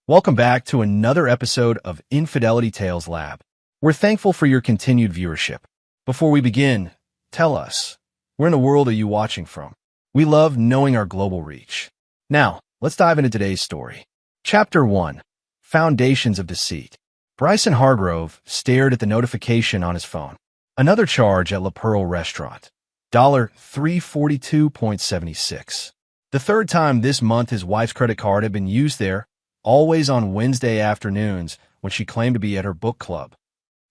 Welcome back to another episode of Infidelity Tales Lab. We're thankful for your continued viewership. Before we begin, tell us, where in the world are you watching from? We love knowing our global reach. Now, let's dive into today's story. Chapter 1. Foundations of Deceit. Bryson Hargrove stared at the notification on his phone. Another charge at La Pearl Restaurant. $342.76. The third time this month his wife's credit card had been used there, always on Wednesday afternoons when she claimed to be at her book club.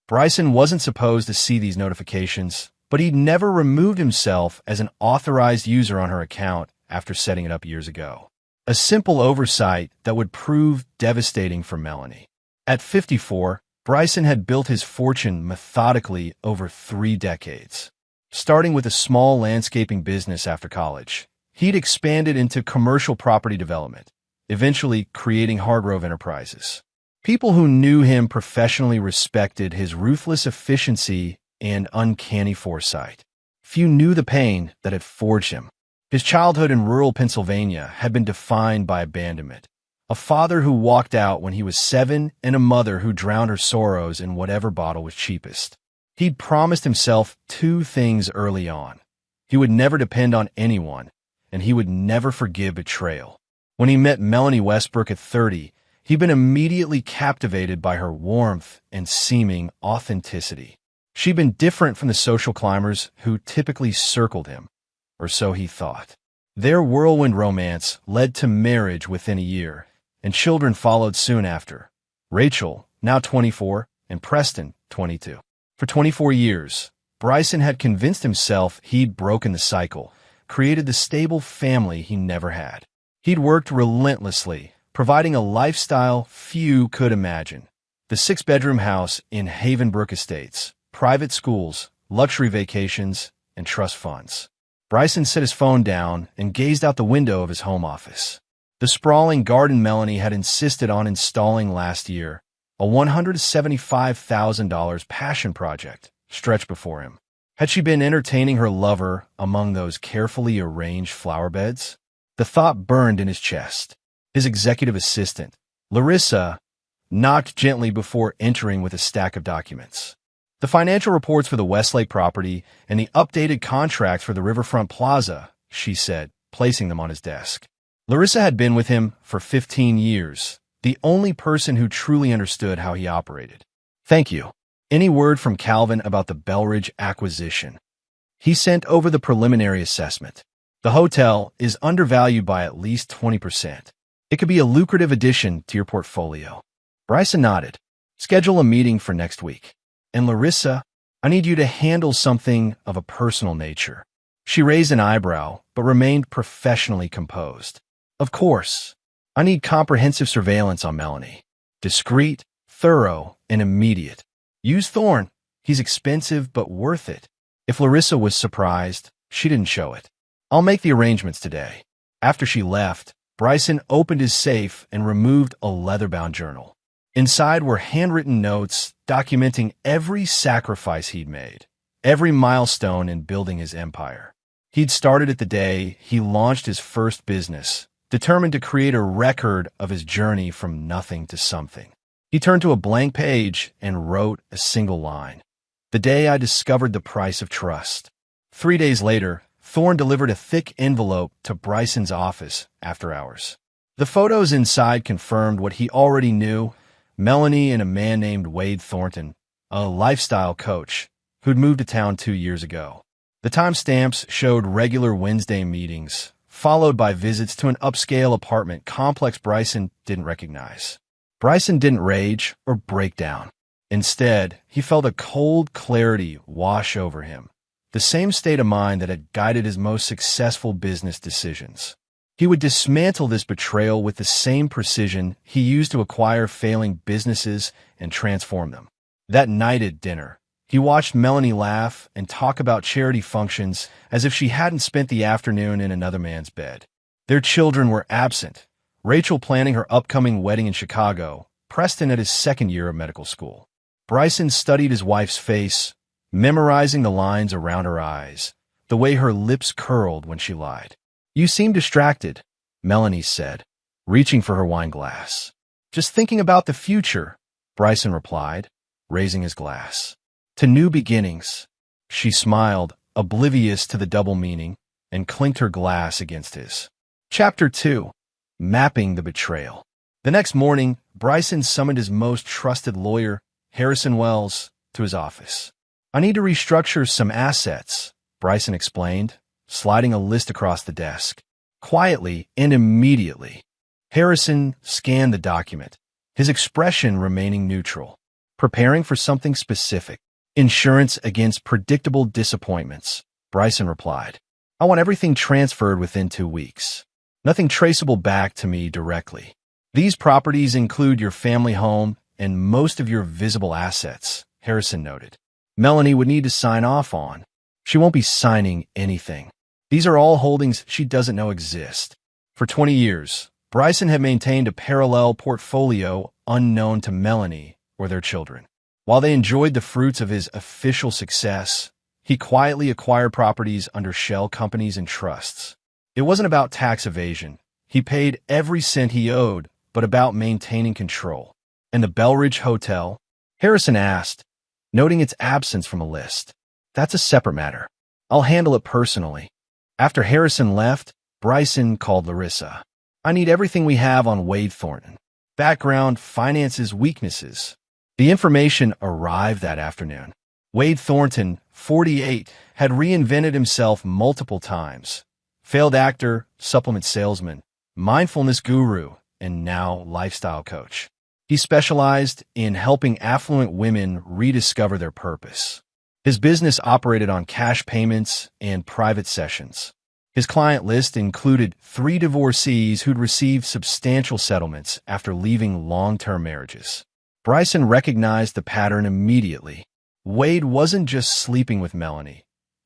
Bryson wasn't supposed to see these notifications, but he'd never removed himself as an authorized user on her account after setting it up years ago. A simple oversight that would prove devastating for Melanie. At 54, Bryson had built his fortune methodically over 3 decades. Starting with a small landscaping business after college, he'd expanded into commercial property development, eventually creating Hargrove Enterprises. People who knew him professionally respected his ruthless efficiency and uncanny foresight. Few knew the pain that had forged him. His childhood in rural Pennsylvania had been defined by abandonment. A father who walked out when he was 7 and a mother who drowned her sorrows in whatever bottle was cheapest. He'd promised himself 2 things early on. He would never depend on anyone, and he would never forgive betrayal. When he met Melanie Westbrook at 30, he'd been immediately captivated by her warmth and seeming authenticity. She'd been different from the social climbers who typically circled him, or so he thought. Their whirlwind romance led to marriage within a year, and children followed soon after. Rachel, now 24, and Preston, 22. For 24 years, Bryson had convinced himself he'd broken the cycle, created the stable family he never had. He'd worked relentlessly, providing a lifestyle few could imagine. The 6-bedroom house in Havenbrook Estates, private schools, luxury vacations, and trust funds. Bryson set his phone down and gazed out the window of his home office. The sprawling garden Melanie had insisted on installing last year, a $175,000 passion project, stretched before him. Had she been entertaining her lover among those carefully arranged flower beds? The thought burned in his chest. His executive assistant, Larissa, knocked gently before entering with a stack of documents. The financial reports for the Westlake property and the updated contracts for the Riverfront Plaza, she said, placing them on his desk. Larissa had been with him for 15 years, the only person who truly understood how he operated. Thank you. Any word from Calvin about the Belridge acquisition? He sent over the preliminary assessment. The hotel is undervalued by at least 20%. It could be a lucrative addition to your portfolio. Bryson nodded. Schedule a meeting for next week. And Larissa, I need you to handle something of a personal nature. She raised an eyebrow, but remained professionally composed. Of course. I need comprehensive surveillance on Melanie. Discreet, thorough, and immediate. Use Thorne. He's expensive, but worth it. If Larissa was surprised, she didn't show it. I'll make the arrangements today. After she left, Bryson opened his safe and removed a leather-bound journal. Inside were handwritten notes documenting every sacrifice he'd made, every milestone in building his empire. He'd started at the day he launched his first business, determined to create a record of his journey from nothing to something. He turned to a blank page and wrote a single line. The day I discovered the price of trust. 3 days later, Thorne delivered a thick envelope to Bryson's office after hours. The photos inside confirmed what he already knew: Melanie and a man named Wade Thornton, a lifestyle coach, who'd moved to town 2 years ago. The timestamps showed regular Wednesday meetings, followed by visits to an upscale apartment complex Bryson didn't recognize. Bryson didn't rage or break down. Instead, he felt a cold clarity wash over him, the same state of mind that had guided his most successful business decisions. He would dismantle this betrayal with the same precision he used to acquire failing businesses and transform them. That night at dinner, he watched Melanie laugh and talk about charity functions as if she hadn't spent the afternoon in another man's bed. Their children were absent, Rachel planning her upcoming wedding in Chicago, Preston at his 2nd year of medical school. Bryson studied his wife's face, memorizing the lines around her eyes, the way her lips curled when she lied. You seem distracted, Melanie said, reaching for her wine glass. Just thinking about the future, Bryson replied, raising his glass. To new beginnings. She smiled, oblivious to the double meaning, and clinked her glass against his. Chapter 2. Mapping the Betrayal. The next morning, Bryson summoned his most trusted lawyer, Harrison Wells, to his office. I need to restructure some assets, Bryson explained, sliding a list across the desk. Quietly and immediately, Harrison scanned the document, his expression remaining neutral. Preparing for something specific. Insurance against predictable disappointments, Bryson replied. I want everything transferred within 2 weeks. Nothing traceable back to me directly. These properties include your family home and most of your visible assets, Harrison noted. Melanie would need to sign off on. She won't be signing anything. These are all holdings she doesn't know exist. For 20 years, Bryson had maintained a parallel portfolio unknown to Melanie or their children. While they enjoyed the fruits of his official success, he quietly acquired properties under shell companies and trusts. It wasn't about tax evasion. He paid every cent he owed, but about maintaining control. And the Belridge Hotel? Harrison asked, noting its absence from a list. That's a separate matter. I'll handle it personally. After Harrison left, Bryson called Larissa. I need everything we have on Wade Thornton. Background, finances, weaknesses. The information arrived that afternoon. Wade Thornton, 48, had reinvented himself multiple times. Failed actor, supplement salesman, mindfulness guru, and now lifestyle coach. He specialized in helping affluent women rediscover their purpose. His business operated on cash payments and private sessions. His client list included 3 divorcees who'd received substantial settlements after leaving long-term marriages. Bryson recognized the pattern immediately. Wade wasn't just sleeping with Melanie.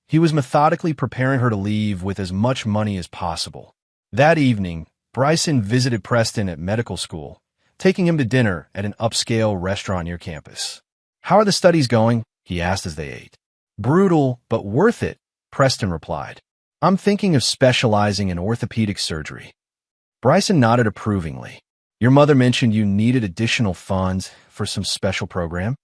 He was methodically preparing her to leave with as much money as possible. That evening, Bryson visited Preston at medical school, taking him to dinner at an upscale restaurant near campus. How are the studies going? He asked as they ate. Brutal, but worth it, Preston replied. I'm thinking of specializing in orthopedic surgery. Bryson nodded approvingly. Your mother mentioned you needed additional funds for some special program?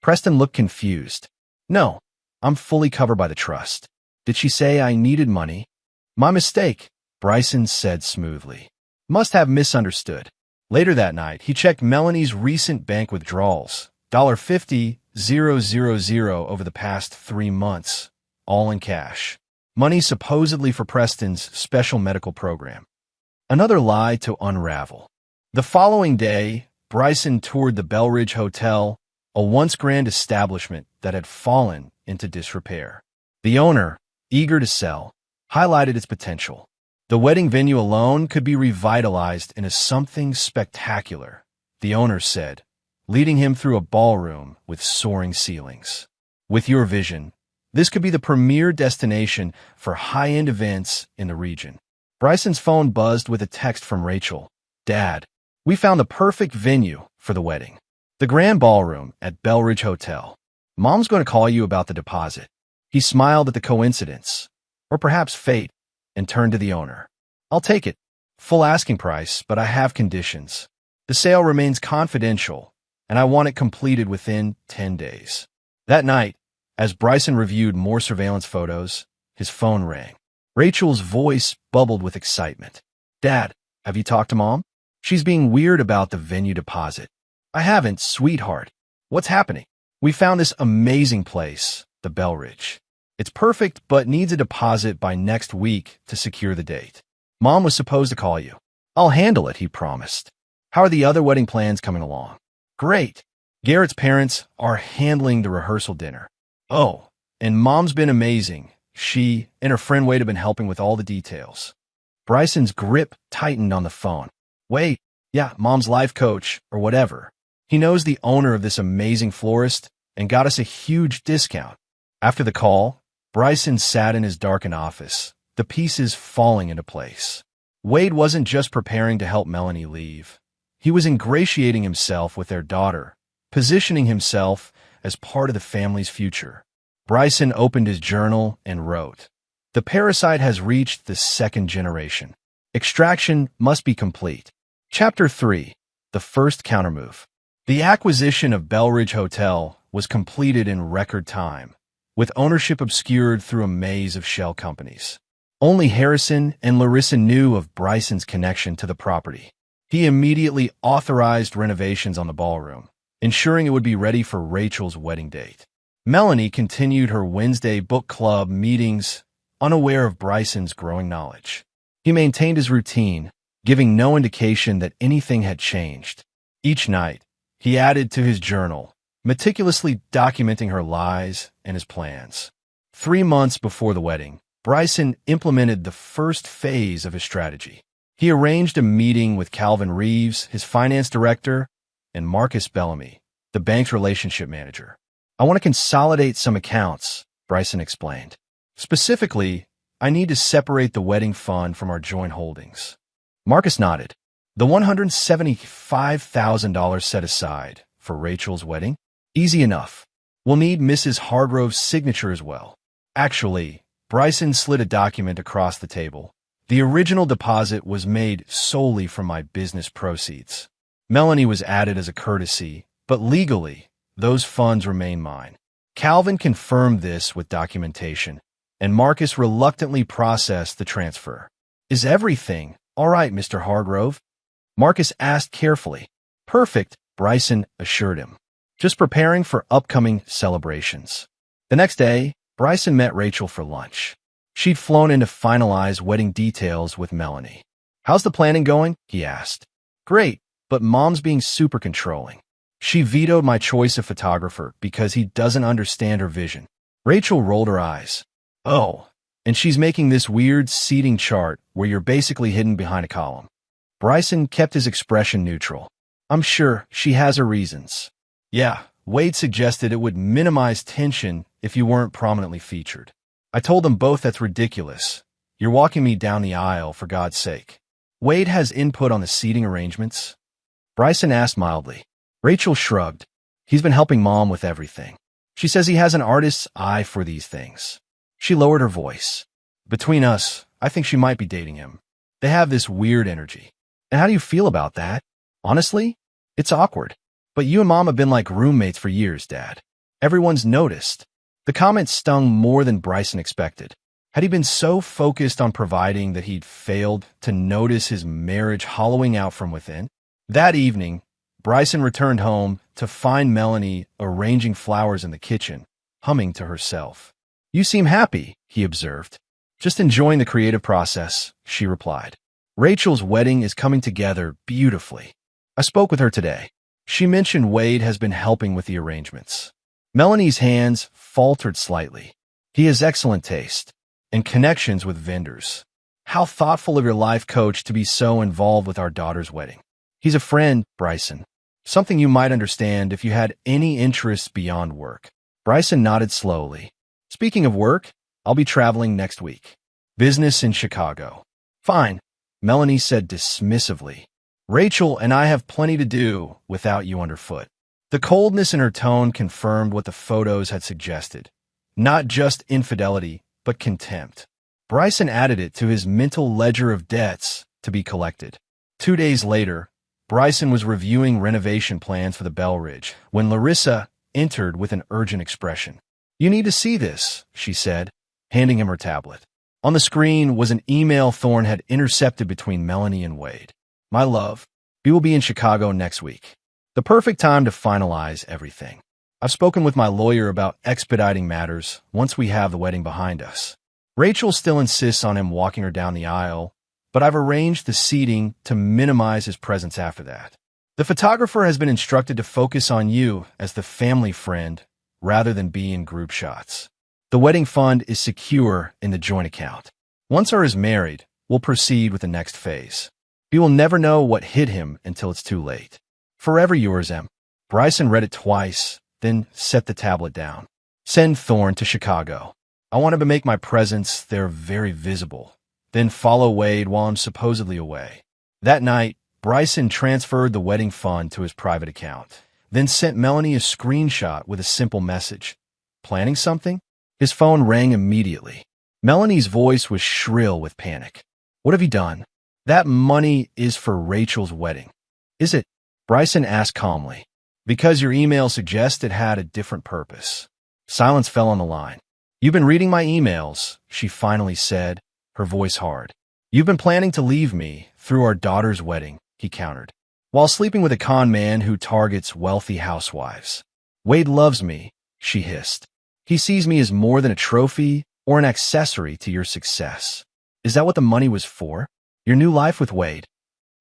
Preston looked confused. No, I'm fully covered by the trust. Did she say I needed money? My mistake, Bryson said smoothly. Must have misunderstood. Later that night, he checked Melanie's recent bank withdrawals, $50,000 over the past 3 months, all in cash. Money supposedly for Preston's special medical program. Another lie to unravel. The following day, Bryson toured the Belridge Hotel, a once grand establishment that had fallen into disrepair. The owner, eager to sell, highlighted its potential. The wedding venue alone could be revitalized into something spectacular, the owner said, leading him through a ballroom with soaring ceilings. With your vision, this could be the premier destination for high-end events in the region. Bryson's phone buzzed with a text from Rachel. Dad, we found the perfect venue for the wedding. The Grand Ballroom at Belridge Hotel. Mom's going to call you about the deposit. He smiled at the coincidence, or perhaps fate, and turned to the owner. I'll take it. Full asking price, but I have conditions. The sale remains confidential, and I want it completed within 10 days. That night, as Bryson reviewed more surveillance photos, his phone rang. Rachel's voice bubbled with excitement. Dad, have you talked to Mom? She's being weird about the venue deposit. I haven't, sweetheart. What's happening? We found this amazing place, the Belridge. It's perfect, but needs a deposit by next week to secure the date. Mom was supposed to call you. I'll handle it, he promised. How are the other wedding plans coming along? Great. Garrett's parents are handling the rehearsal dinner. Oh, and Mom's been amazing. She and her friend Wade have been helping with all the details. Bryson's grip tightened on the phone. Wait, yeah, Mom's life coach, or whatever. He knows the owner of this amazing florist and got us a huge discount. After the call, Bryson sat in his darkened office, the pieces falling into place. Wade wasn't just preparing to help Melanie leave. He was ingratiating himself with their daughter, positioning himself as part of the family's future. Bryson opened his journal and wrote, The parasite has reached the 2nd generation. Extraction must be complete. Chapter 3. the first countermove. The acquisition of Belridge Hotel was completed in record time, with ownership obscured through a maze of shell companies. Only Harrison and Larissa knew of Bryson's connection to the property. He immediately authorized renovations on the ballroom, ensuring it would be ready for Rachel's wedding date. Melanie continued her Wednesday book club meetings, unaware of Bryson's growing knowledge. He maintained his routine, giving no indication that anything had changed. Each night, he added to his journal, meticulously documenting her lies and his plans. 3 months before the wedding, Bryson implemented the first phase of his strategy. He arranged a meeting with Calvin Reeves, his finance director, and Marcus Bellamy, the bank's relationship manager. "I want to consolidate some accounts," Bryson explained. "Specifically, I need to separate the wedding fund from our joint holdings." Marcus nodded. "The $175,000 set aside for Rachel's wedding? Easy enough. We'll need Mrs. Hargrove's signature as well." Actually, Bryson slid a document across the table. "The original deposit was made solely from my business proceeds. Melanie was added as a courtesy, but legally, those funds remain mine." Calvin confirmed this with documentation, and Marcus reluctantly processed the transfer. "Is everything all right, Mr. Hargrove?" Marcus asked carefully. "Perfect," Bryson assured him. "Just preparing for upcoming celebrations." The next day, Bryson met Rachel for lunch. She'd flown in to finalize wedding details with Melanie. "How's the planning going?" he asked. "Great, but Mom's being super controlling. She vetoed my choice of photographer because he doesn't understand her vision." Rachel rolled her eyes. "Oh, and she's making this weird seating chart where you're basically hidden behind a column." Bryson kept his expression neutral. "I'm sure she has her reasons." "Yeah, Wade suggested it would minimize tension if you weren't prominently featured. I told them both that's ridiculous. You're walking me down the aisle, for God's sake." "Wade has input on the seating arrangements?" Bryson asked mildly. Rachel shrugged. "He's been helping Mom with everything. She says he has an artist's eye for these things." She lowered her voice. "Between us, I think she might be dating him. They have this weird energy." "And how do you feel about that?" "Honestly, it's awkward. But you and Mom have been like roommates for years, Dad. Everyone's noticed." The comment stung more than Bryson expected. Had he been so focused on providing that he'd failed to notice his marriage hollowing out from within? That evening, Bryson returned home to find Melanie arranging flowers in the kitchen, humming to herself. "You seem happy," he observed. "Just enjoying the creative process," she replied. "Rachel's wedding is coming together beautifully. I spoke with her today. She mentioned Wade has been helping with the arrangements." Melanie's hands faltered slightly. "He has excellent taste and connections with vendors. How thoughtful of your life coach to be so involved with our daughter's wedding." "He's a friend, Bryson. Something you might understand if you had any interests beyond work." Bryson nodded slowly. "Speaking of work, I'll be traveling next week. Business in Chicago." "Fine," Melanie said dismissively. "Rachel and I have plenty to do without you underfoot." The coldness in her tone confirmed what the photos had suggested. Not just infidelity, but contempt. Bryson added it to his mental ledger of debts to be collected. 2 days later, Bryson was reviewing renovation plans for the Belridge when Larissa entered with an urgent expression. "You need to see this," she said, handing him her tablet. On the screen was an email Thorne had intercepted between Melanie and Wade. "My love, we will be in Chicago next week. The perfect time to finalize everything. I've spoken with my lawyer about expediting matters once we have the wedding behind us. Rachel still insists on him walking her down the aisle, but I've arranged the seating to minimize his presence after that. The photographer has been instructed to focus on you as the family friend rather than be in group shots. The wedding fund is secure in the joint account. Once R is married, we'll proceed with the next phase. We will never know what hit him until it's too late. Forever yours, M." Bryson read it twice, then set the tablet down. "Send Thorne to Chicago. I want him to make my presence there very visible. Then follow Wade while I'm supposedly away." That night, Bryson transferred the wedding fund to his private account, then sent Melanie a screenshot with a simple message. "Planning something?" His phone rang immediately. Melanie's voice was shrill with panic. "What have you done?" "That money is for Rachel's wedding." "Is it?" Bryson asked calmly. Because your email suggests it had a different purpose. Silence fell on the line. You've been reading my emails, she finally said, her voice hard. You've been planning to leave me through our daughter's wedding, he countered, while sleeping with a con man who targets wealthy housewives. Wade loves me, she hissed. He sees me as more than a trophy or an accessory to your success. Is that what the money was for? Your new life with Wade?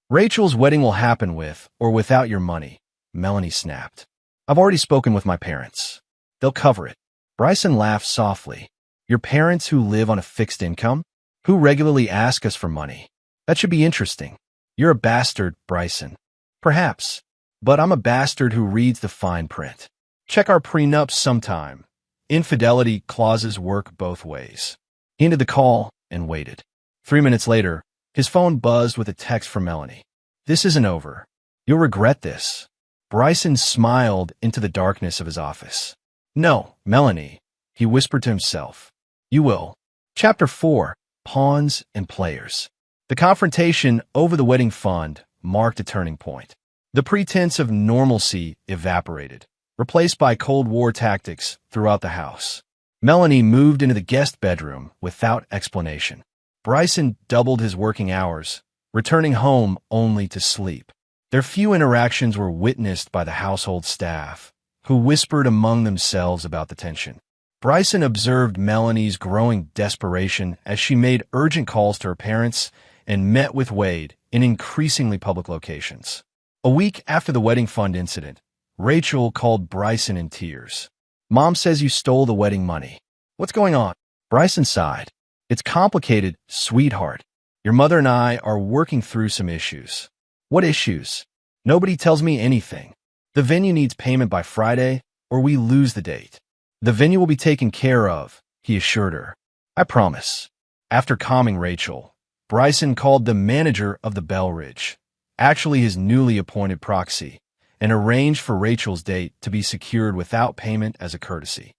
Rachel's wedding will happen with or without your money, Melanie snapped. I've already spoken with my parents. They'll cover it. Bryson laughed softly. Your parents who live on a fixed income? Who regularly ask us for money? That should be interesting. You're a bastard, Bryson. Perhaps. But I'm a bastard who reads the fine print. Check our prenups sometime. Infidelity clauses work both ways. He ended the call and waited. 3 minutes later, his phone buzzed with a text from Melanie. This isn't over. You'll regret this. Bryson smiled into the darkness of his office. No, Melanie, he whispered to himself. You will. Chapter 4. Pawns and Players. The confrontation over the wedding fund marked a turning point. The pretense of normalcy evaporated, replaced by Cold War tactics throughout the house. Melanie moved into the guest bedroom without explanation. Bryson doubled his working hours, returning home only to sleep. Their few interactions were witnessed by the household staff, who whispered among themselves about the tension. Bryson observed Melanie's growing desperation as she made urgent calls to her parents and met with Wade in increasingly public locations. A week after the wedding fund incident, Rachel called Bryson in tears. Mom says you stole the wedding money. What's going on? Bryson sighed. It's complicated, sweetheart. Your mother and I are working through some issues. What issues? Nobody tells me anything. The venue needs payment by Friday, or we lose the date. The venue will be taken care of, he assured her. I promise. After calming Rachel, Bryson called the manager of the Bellridge, actually his newly appointed proxy, and arranged for Rachel's date to be secured without payment as a courtesy.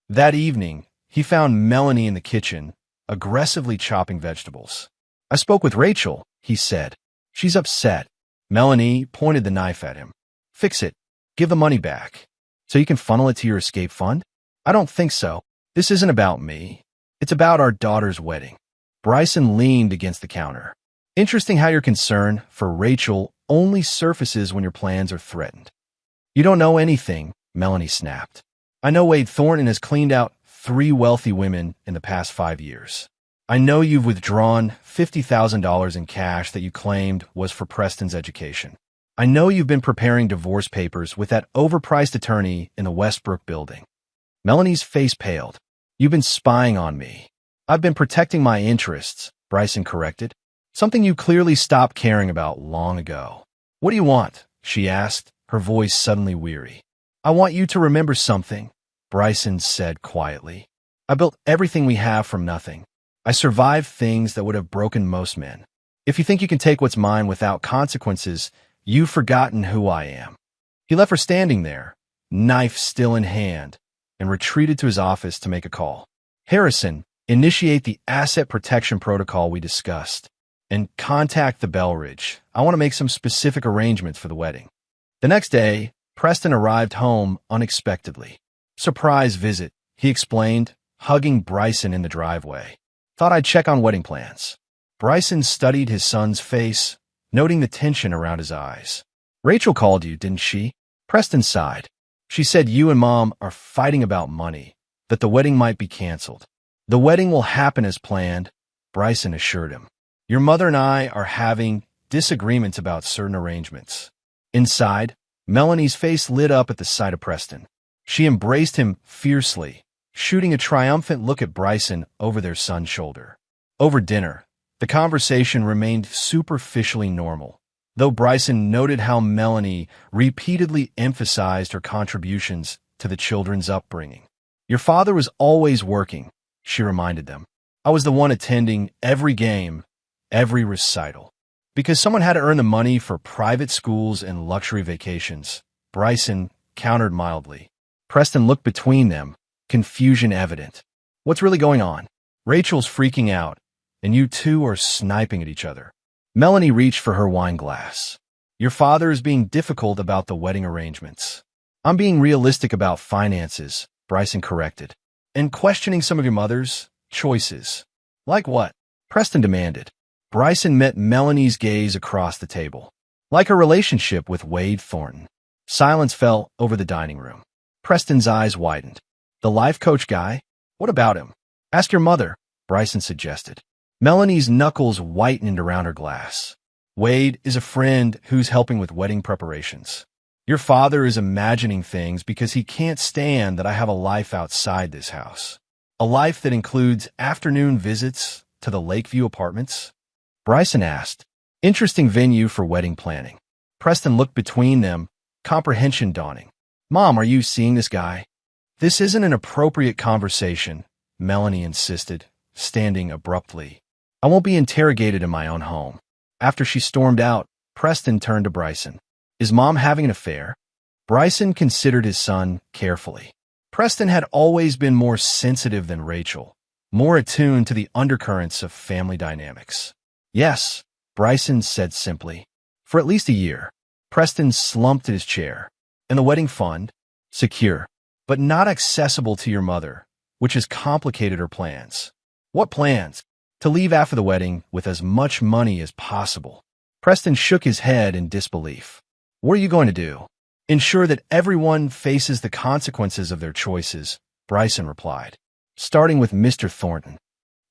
That evening, he found Melanie in the kitchen, aggressively chopping vegetables. I spoke with Rachel, he said. She's upset. Melanie pointed the knife at him. Fix it. Give the money back. So you can funnel it to your escape fund? I don't think so. This isn't about me. It's about our daughter's wedding. Bryson leaned against the counter. Interesting how your concern for Rachel only surfaces when your plans are threatened. You don't know anything, Melanie snapped. I know Wade Thornton has cleaned out 3 wealthy women in the past 5 years. I know you've withdrawn $50,000 in cash that you claimed was for Preston's education. I know you've been preparing divorce papers with that overpriced attorney in the Westbrook building. Melanie's face paled. You've been spying on me. I've been protecting my interests, Bryson corrected. Something you clearly stopped caring about long ago. What do you want? She asked, her voice suddenly weary. I want you to remember something, Bryson said quietly. I built everything we have from nothing. I survived things that would have broken most men. If you think you can take what's mine without consequences, you've forgotten who I am. He left her standing there, knife still in hand, and retreated to his office to make a call. Harrison, initiate the asset protection protocol we discussed, and contact the Bellridge. I want to make some specific arrangements for the wedding. The next day, Preston arrived home unexpectedly. Surprise visit, he explained, hugging Bryson in the driveway. Thought I'd check on wedding plans. Bryson studied his son's face, noting the tension around his eyes. Rachel called you, didn't she? Preston sighed. She said you and Mom are fighting about money, that the wedding might be canceled. The wedding will happen as planned, Bryson assured him. Your mother and I are having disagreements about certain arrangements. Inside, Melanie's face lit up at the sight of Preston. She embraced him fiercely, shooting a triumphant look at Bryson over their son's shoulder. Over dinner, the conversation remained superficially normal, though Bryson noted how Melanie repeatedly emphasized her contributions to the children's upbringing. Your father was always working, she reminded them. I was the one attending every game, every recital. Because someone had to earn the money for private schools and luxury vacations, Bryson countered mildly. Preston looked between them, confusion evident. What's really going on? Rachel's freaking out, and you two are sniping at each other. Melanie reached for her wine glass. Your father is being difficult about the wedding arrangements. I'm being realistic about finances, Bryson corrected, and questioning some of your mother's choices. Like what? Preston demanded. Bryson met Melanie's gaze across the table. Like her relationship with Wade Thornton. Silence fell over the dining room. Preston's eyes widened. The life coach guy? What about him? Ask your mother, Bryson suggested. Melanie's knuckles whitened around her glass. Wade is a friend who's helping with wedding preparations. Your father is imagining things because he can't stand that I have a life outside this house. A life that includes afternoon visits to the Lakeview apartments? Bryson asked. Interesting venue for wedding planning. Preston looked between them, comprehension dawning. Mom, are you seeing this guy? This isn't an appropriate conversation, Melanie insisted, standing abruptly. I won't be interrogated in my own home. After she stormed out, Preston turned to Bryson. Is Mom having an affair? Bryson considered his son carefully. Preston had always been more sensitive than Rachel, more attuned to the undercurrents of family dynamics. Yes, Bryson said simply. For at least a year. Preston slumped in his chair. And the wedding fund? Secure, but not accessible to your mother, which has complicated her plans. What plans? To leave after the wedding with as much money as possible. Preston shook his head in disbelief. What are you going to do? Ensure that everyone faces the consequences of their choices, Bryson replied, starting with Mr. Thornton.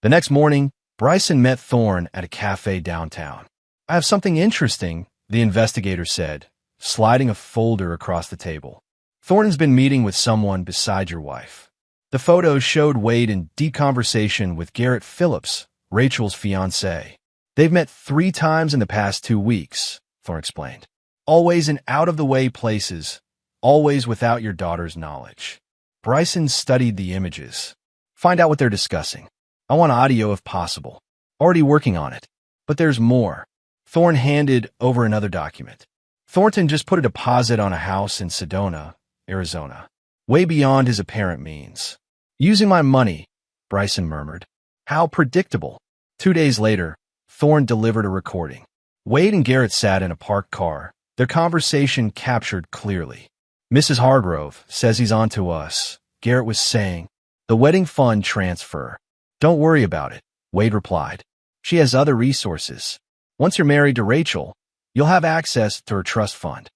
The next morning, Bryson met Thorne at a cafe downtown. I have something interesting, the investigator said, sliding a folder across the table. Thornton's been meeting with someone beside your wife. The photos showed Wade in deep conversation with Garrett Phillips, Rachel's fiancé. They've met 3 times in the past 2 weeks, Thorne explained. Always in out-of-the-way places, always without your daughter's knowledge. Bryson studied the images. Find out what they're discussing. I want audio if possible. Already working on it. But there's more. Thorne handed over another document. Thornton just put a deposit on a house in Sedona, Arizona. Way beyond his apparent means. Using my money, Bryson murmured. How predictable. 2 days later, Thorne delivered a recording. Wade and Garrett sat in a parked car, their conversation captured clearly. Mrs. Hargrove says he's on to us, Garrett was saying. The wedding fund transfer. Don't worry about it, Wade replied. She has other resources. Once you're married to Rachel, you'll have access to her trust fund.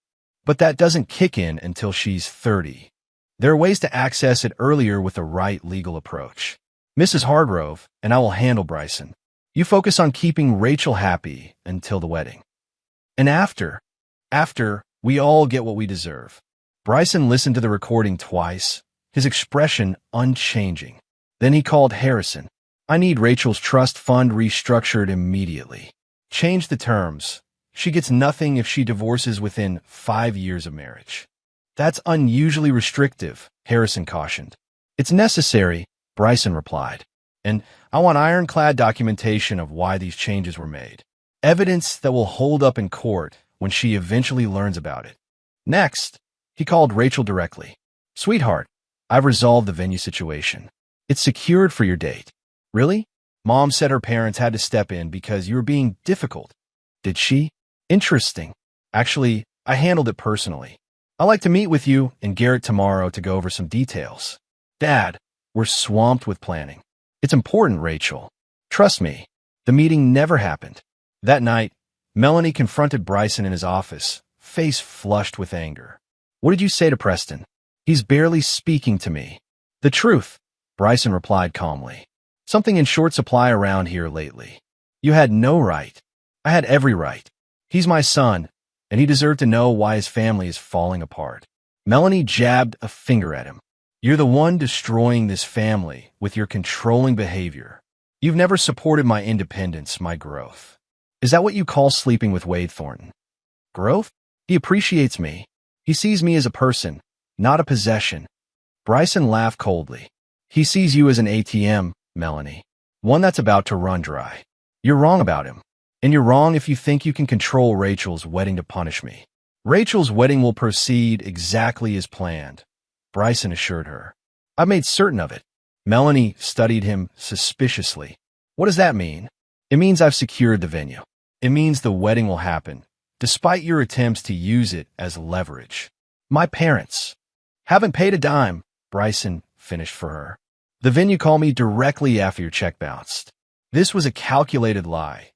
But that doesn't kick in until she's 30. There are ways to access it earlier with the right legal approach. Mrs. Hargrove and I will handle Bryson. You focus on keeping Rachel happy until the wedding. And after, we all get what we deserve. Bryson listened to the recording twice, his expression unchanging. Then he called Harrison. I need Rachel's trust fund restructured immediately. Change the terms. She gets nothing if she divorces within 5 years of marriage. That's unusually restrictive, Harrison cautioned. It's necessary, Bryson replied. And I want ironclad documentation of why these changes were made. Evidence that will hold up in court when she eventually learns about it. Next, he called Rachel directly. Sweetheart, I've resolved the venue situation. It's secured for your date. Really? Mom said her parents had to step in because you were being difficult. Did she? Interesting. Actually, I handled it personally. I'd like to meet with you and Garrett tomorrow to go over some details. Dad, we're swamped with planning. It's important, Rachel. Trust me, the meeting never happened. That night, Melanie confronted Bryson in his office, face flushed with anger. What did you say to Preston? He's barely speaking to me. The truth, Bryson replied calmly. Something in short supply around here lately. You had no right. I had every right. He's my son, and he deserved to know why his family is falling apart. Melanie jabbed a finger at him. You're the one destroying this family with your controlling behavior. You've never supported my independence, my growth. Is that what you call sleeping with Wade Thornton? Growth? He appreciates me. He sees me as a person, not a possession. Bryson laughed coldly. He sees you as an ATM, Melanie. One that's about to run dry. You're wrong about him. And you're wrong if you think you can control Rachel's wedding to punish me. Rachel's wedding will proceed exactly as planned, Bryson assured her. I made certain of it. Melanie studied him suspiciously. What does that mean? It means I've secured the venue. It means the wedding will happen, despite your attempts to use it as leverage. My parents haven't paid a dime, Bryson finished for her. The venue called me directly after your check bounced. This was a calculated lie.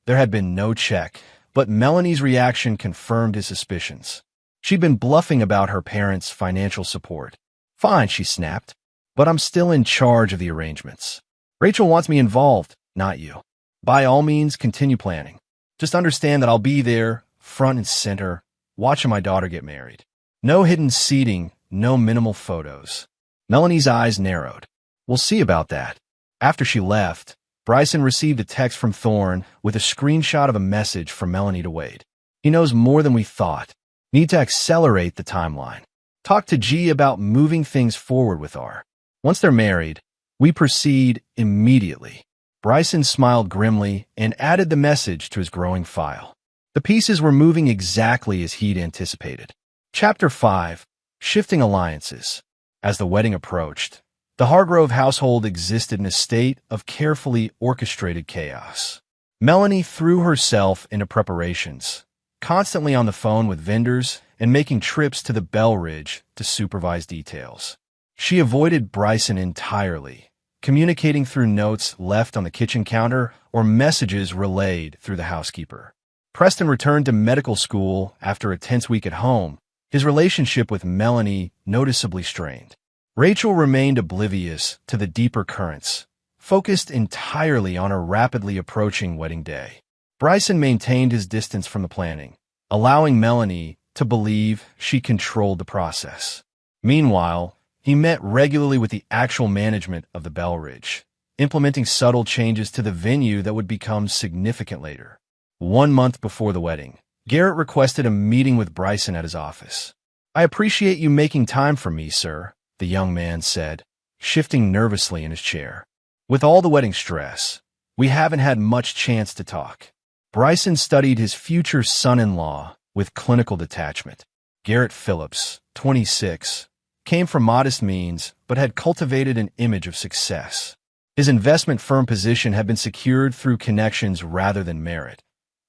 There had been no check, but Melanie's reaction confirmed his suspicions. She'd been bluffing about her parents' financial support. Fine, she snapped, but I'm still in charge of the arrangements. Rachel wants me involved, not you. By all means, continue planning. Just understand that I'll be there, front and center, watching my daughter get married. No hidden seating, no minimal photos. Melanie's eyes narrowed. We'll see about that. After she left, Bryson received a text from Thorne with a screenshot of a message from Melanie to Wade. He knows more than we thought. Need to accelerate the timeline. Talk to G about moving things forward with R. Once they're married, we proceed immediately. Bryson smiled grimly and added the message to his growing file. The pieces were moving exactly as he'd anticipated. Chapter 5. Shifting Alliances. As the wedding approached, the Hargrove household existed in a state of carefully orchestrated chaos. Melanie threw herself into preparations, constantly on the phone with vendors and making trips to the Bell Ridge to supervise details. She avoided Bryson entirely, communicating through notes left on the kitchen counter or messages relayed through the housekeeper. Preston returned to medical school after a tense week at home, his relationship with Melanie noticeably strained. Rachel remained oblivious to the deeper currents, focused entirely on her rapidly approaching wedding day. Bryson maintained his distance from the planning, allowing Melanie to believe she controlled the process. Meanwhile, he met regularly with the actual management of the Bell Ridge, implementing subtle changes to the venue that would become significant later. 1 month before the wedding, Garrett requested a meeting with Bryson at his office. I appreciate you making time for me, sir, the young man said, shifting nervously in his chair. With all the wedding stress, we haven't had much chance to talk. Bryson studied his future son-in-law with clinical detachment. Garrett Phillips, 26, came from modest means but had cultivated an image of success. His investment firm position had been secured through connections rather than merit,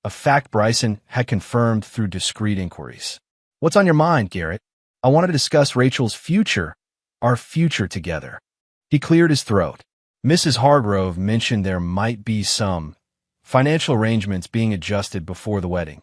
a fact Bryson had confirmed through discreet inquiries. What's on your mind, Garrett? I want to discuss Rachel's future, our future together. He cleared his throat. Mrs. Hargrove mentioned there might be some financial arrangements being adjusted before the wedding.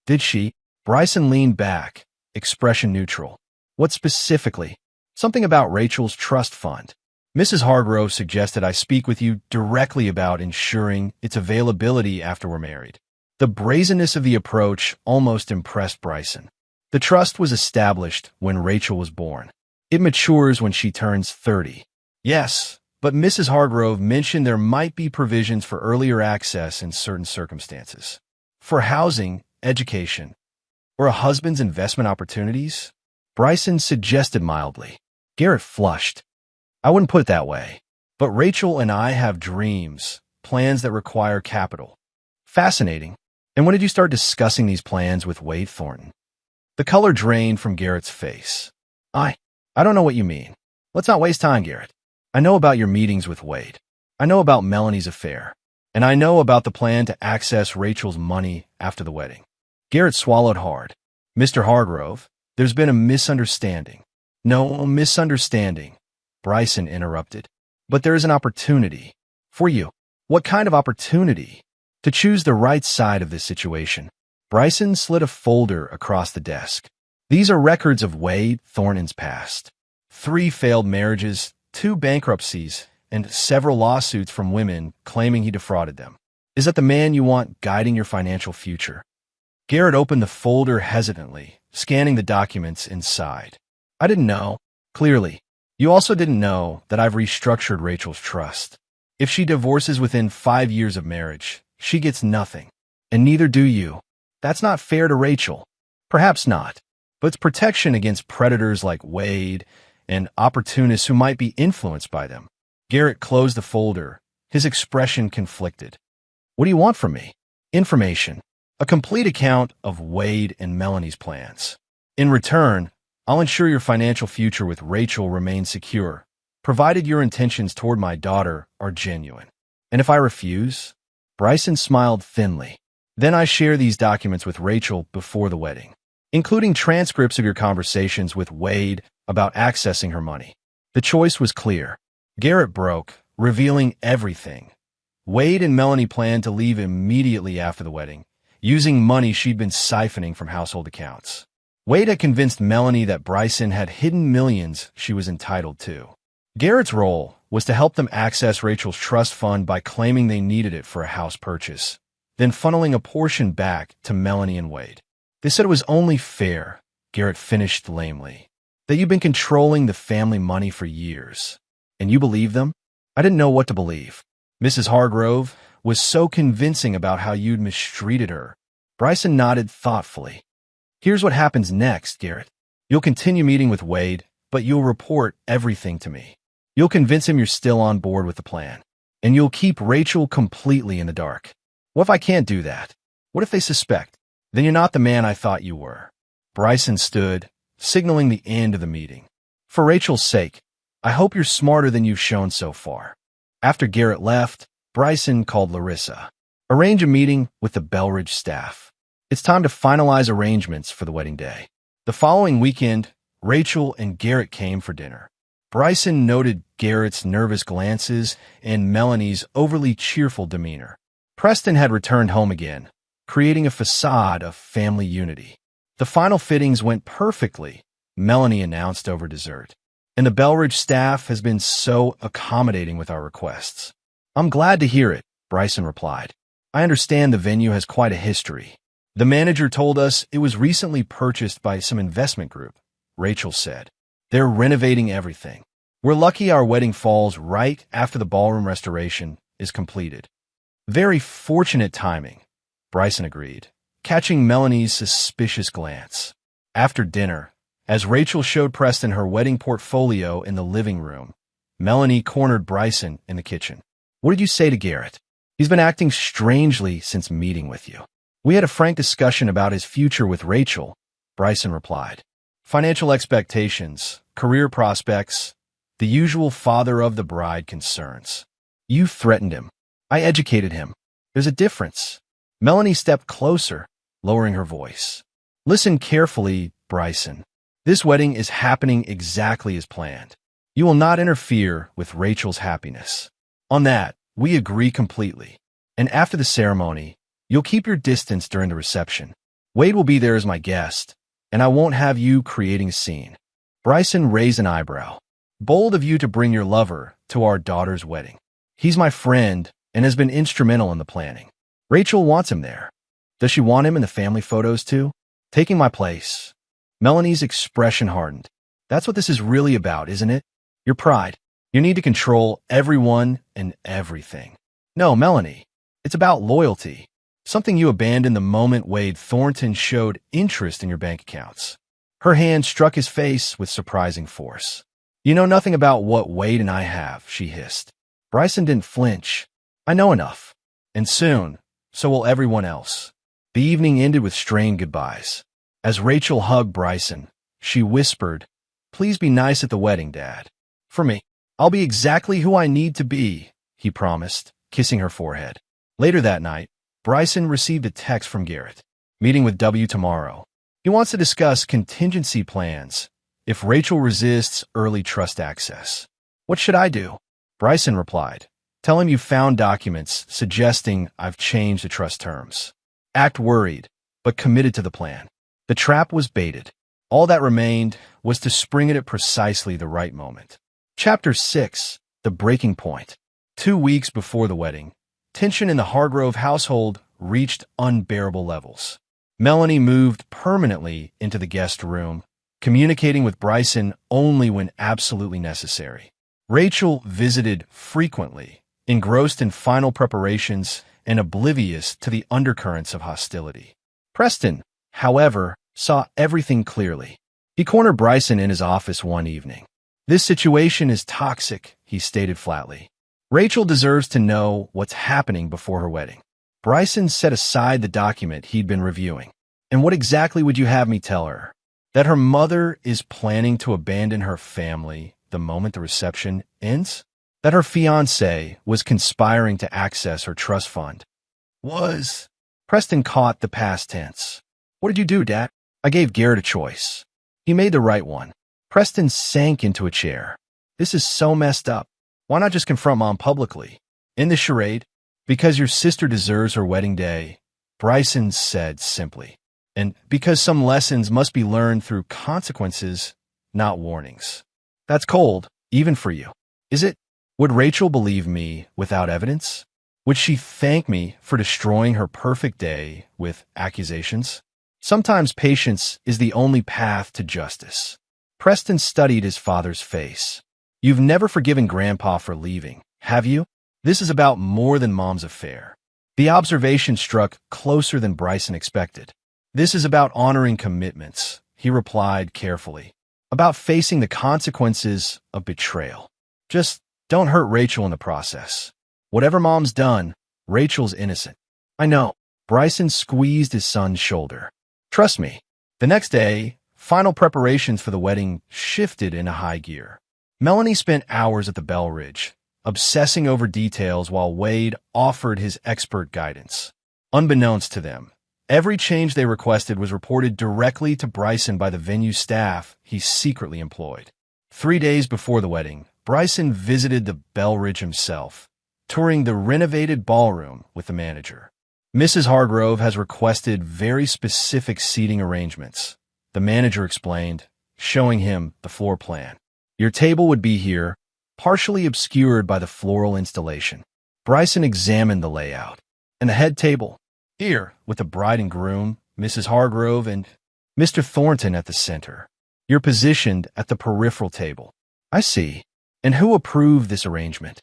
Did she? Bryson leaned back, expression neutral. What specifically? Something about Rachel's trust fund. Mrs. Hargrove suggested I speak with you directly about ensuring its availability after we're married. The brazenness of the approach almost impressed Bryson. The trust was established when Rachel was born. It matures when she turns 30. Yes, but Mrs. Hargrove mentioned there might be provisions for earlier access in certain circumstances. For housing, education, or a husband's investment opportunities? Bryson suggested mildly. Garrett flushed. I wouldn't put it that way. But Rachel and I have dreams, plans that require capital. Fascinating. And when did you start discussing these plans with Wade Thornton? The color drained from Garrett's face. I don't know what you mean. Let's not waste time, Garrett. I know about your meetings with Wade. I know about Melanie's affair. And I know about the plan to access Rachel's money after the wedding. Garrett swallowed hard. Mr. Hargrove, there's been a misunderstanding. No misunderstanding, Bryson interrupted. But there is an opportunity. For you. What kind of opportunity? To choose the right side of this situation. Bryson slid a folder across the desk. These are records of Wade Thornton's past. 3 failed marriages, 2 bankruptcies, and several lawsuits from women claiming he defrauded them. Is that the man you want guiding your financial future? Garrett opened the folder hesitantly, scanning the documents inside. I didn't know. Clearly. You also didn't know that I've restructured Rachel's trust. If she divorces within 5 years of marriage, she gets nothing. And neither do you. That's not fair to Rachel. Perhaps not. But it's protection against predators like Wade and opportunists who might be influenced by them. Garrett closed the folder, his expression conflicted. What do you want from me? Information. A complete account of Wade and Melanie's plans. In return, I'll ensure your financial future with Rachel remains secure, provided your intentions toward my daughter are genuine. And if I refuse? Bryson smiled thinly. Then I share these documents with Rachel before the wedding, including transcripts of your conversations with Wade about accessing her money. The choice was clear. Garrett broke, revealing everything. Wade and Melanie planned to leave immediately after the wedding, using money she'd been siphoning from household accounts. Wade had convinced Melanie that Bryson had hidden millions she was entitled to. Garrett's role was to help them access Rachel's trust fund by claiming they needed it for a house purchase, then funneling a portion back to Melanie and Wade. They said it was only fair, Garrett finished lamely, that you've been controlling the family money for years. And you believe them? I didn't know what to believe. Mrs. Hargrove was so convincing about how you'd mistreated her. Bryson nodded thoughtfully. Here's what happens next, Garrett. You'll continue meeting with Wade, but you'll report everything to me. You'll convince him you're still on board with the plan. And you'll keep Rachel completely in the dark. What if I can't do that? What if they suspect? Then you're not the man I thought you were. Bryson stood, signaling the end of the meeting. For Rachel's sake, I hope you're smarter than you've shown so far. After Garrett left, Bryson called Larissa. Arrange a meeting with the Belridge staff. It's time to finalize arrangements for the wedding day. The following weekend, Rachel and Garrett came for dinner. Bryson noted Garrett's nervous glances and Melanie's overly cheerful demeanor. Preston had returned home again, creating a facade of family unity. The final fittings went perfectly, Melanie announced over dessert. And the Belridge staff has been so accommodating with our requests. I'm glad to hear it, Bryson replied. I understand the venue has quite a history. The manager told us it was recently purchased by some investment group, Rachel said. They're renovating everything. We're lucky our wedding falls right after the ballroom restoration is completed. Very fortunate timing, Bryson agreed, catching Melanie's suspicious glance. After dinner, as Rachel showed Preston her wedding portfolio in the living room, Melanie cornered Bryson in the kitchen. What did you say to Garrett? He's been acting strangely since meeting with you. We had a frank discussion about his future with Rachel, Bryson replied. Financial expectations, career prospects, the usual father of the bride concerns. You threatened him. I educated him. There's a difference. Melanie stepped closer, lowering her voice. Listen carefully, Bryson. This wedding is happening exactly as planned. You will not interfere with Rachel's happiness. On that, we agree completely. And after the ceremony, you'll keep your distance during the reception. Wade will be there as my guest, and I won't have you creating a scene. Bryson raised an eyebrow. Bold of you to bring your lover to our daughter's wedding. He's my friend and has been instrumental in the planning. Rachel wants him there. Does she want him in the family photos too? Taking my place. Melanie's expression hardened. That's what this is really about, isn't it? Your pride. You need to control everyone and everything. No, Melanie. It's about loyalty. Something you abandoned the moment Wade Thornton showed interest in your bank accounts. Her hand struck his face with surprising force. You know nothing about what Wade and I have, she hissed. Bryson didn't flinch. I know enough. And soon, so will everyone else. The evening ended with strained goodbyes. As Rachel hugged Bryson, she whispered, Please be nice at the wedding, Dad. For me. I'll be exactly who I need to be, he promised, kissing her forehead. Later that night, Bryson received a text from Garrett. Meeting with W tomorrow. He wants to discuss contingency plans if Rachel resists early trust access. What should I do? Bryson replied. Tell him you found documents suggesting I've changed the trust terms. Act worried, but committed to the plan. The trap was baited. All that remained was to spring it at precisely the right moment. Chapter 6. The Breaking Point. 2 weeks before the wedding, tension in the Hargrove household reached unbearable levels. Melanie moved permanently into the guest room, communicating with Bryson only when absolutely necessary. Rachel visited frequently, engrossed in final preparations and oblivious to the undercurrents of hostility. Preston, however, saw everything clearly. He cornered Bryson in his office one evening. This situation is toxic, he stated flatly. Rachel deserves to know what's happening before her wedding. Bryson set aside the document he'd been reviewing. And what exactly would you have me tell her? That her mother is planning to abandon her family the moment the reception ends? That her fiancé was conspiring to access her trust fund? Was. Preston caught the past tense. What did you do, Dad? I gave Garrett a choice. He made the right one. Preston sank into a chair. This is so messed up. Why not just confront Mom publicly? In the charade? Because your sister deserves her wedding day, Bryson said simply. And because some lessons must be learned through consequences, not warnings. That's cold, even for you. Is it? Would Rachel believe me without evidence? Would she thank me for destroying her perfect day with accusations? Sometimes patience is the only path to justice. Preston studied his father's face. You've never forgiven Grandpa for leaving, have you? This is about more than Mom's affair. The observation struck closer than Bryson expected. This is about honoring commitments, he replied carefully. About facing the consequences of betrayal. Just don't hurt Rachel in the process. Whatever Mom's done, Rachel's innocent. I know. Bryson squeezed his son's shoulder. Trust me. The next day, final preparations for the wedding shifted into high gear. Melanie spent hours at the Bell Ridge, obsessing over details while Wade offered his expert guidance. Unbeknownst to them, every change they requested was reported directly to Bryson by the venue staff he secretly employed. 3 days before the wedding, Bryson visited the Bell Ridge himself, touring the renovated ballroom with the manager. Mrs. Hargrove has requested very specific seating arrangements, the manager explained, showing him the floor plan. Your table would be here, partially obscured by the floral installation. Bryson examined the layout. And the head table, here, with the bride and groom, Mrs. Hargrove, and Mr. Thornton at the center. You're positioned at the peripheral table. I see. And who approved this arrangement?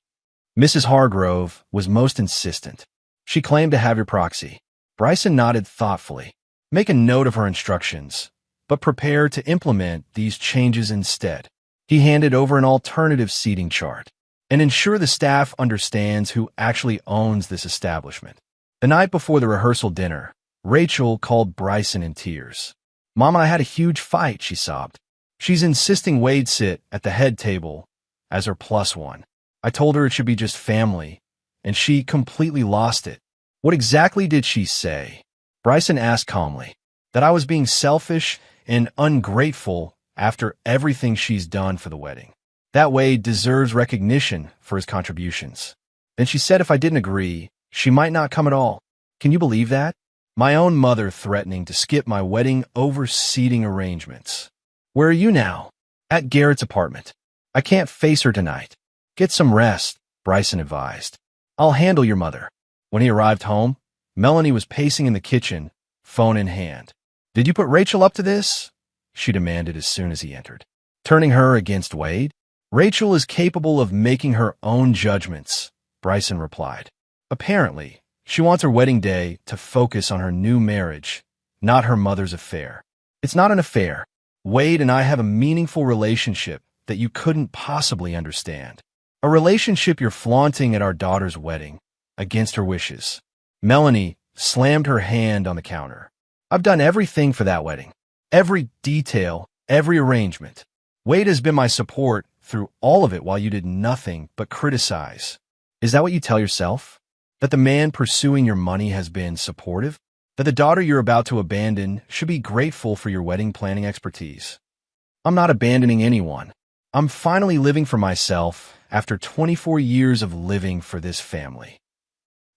Mrs. Hargrove was most insistent. She claimed to have your proxy. Bryson nodded thoughtfully. Make a note of her instructions, but prepare to implement these changes instead. He handed over an alternative seating chart. And ensure the staff understands who actually owns this establishment. The night before the rehearsal dinner, Rachel called Bryson in tears. Mom and I had a huge fight, she sobbed. She's insisting Wade sit at the head table as her +1. I told her it should be just family, and she completely lost it. What exactly did she say? Bryson asked calmly. That I was being selfish and ungrateful after everything she's done for the wedding. That Wade deserves recognition for his contributions. Then she said if I didn't agree, she might not come at all. Can you believe that? My own mother threatening to skip my wedding over seating arrangements. Where are you now? At Garrett's apartment. I can't face her tonight. Get some rest, Bryson advised. I'll handle your mother. When he arrived home, Melanie was pacing in the kitchen, phone in hand. Did you put Rachel up to this? She demanded as soon as he entered. Turning her against Wade? Rachel is capable of making her own judgments, Bryson replied. Apparently, she wants her wedding day to focus on her new marriage, not her mother's affair. It's not an affair. Wade and I have a meaningful relationship that you couldn't possibly understand. A relationship you're flaunting at our daughter's wedding, against her wishes. Melanie slammed her hand on the counter. I've done everything for that wedding. Every detail, every arrangement. Wade has been my support through all of it while you did nothing but criticize. Is that what you tell yourself? That the man pursuing your money has been supportive? That the daughter you're about to abandon should be grateful for your wedding planning expertise? I'm not abandoning anyone. I'm finally living for myself after 24 years of living for this family.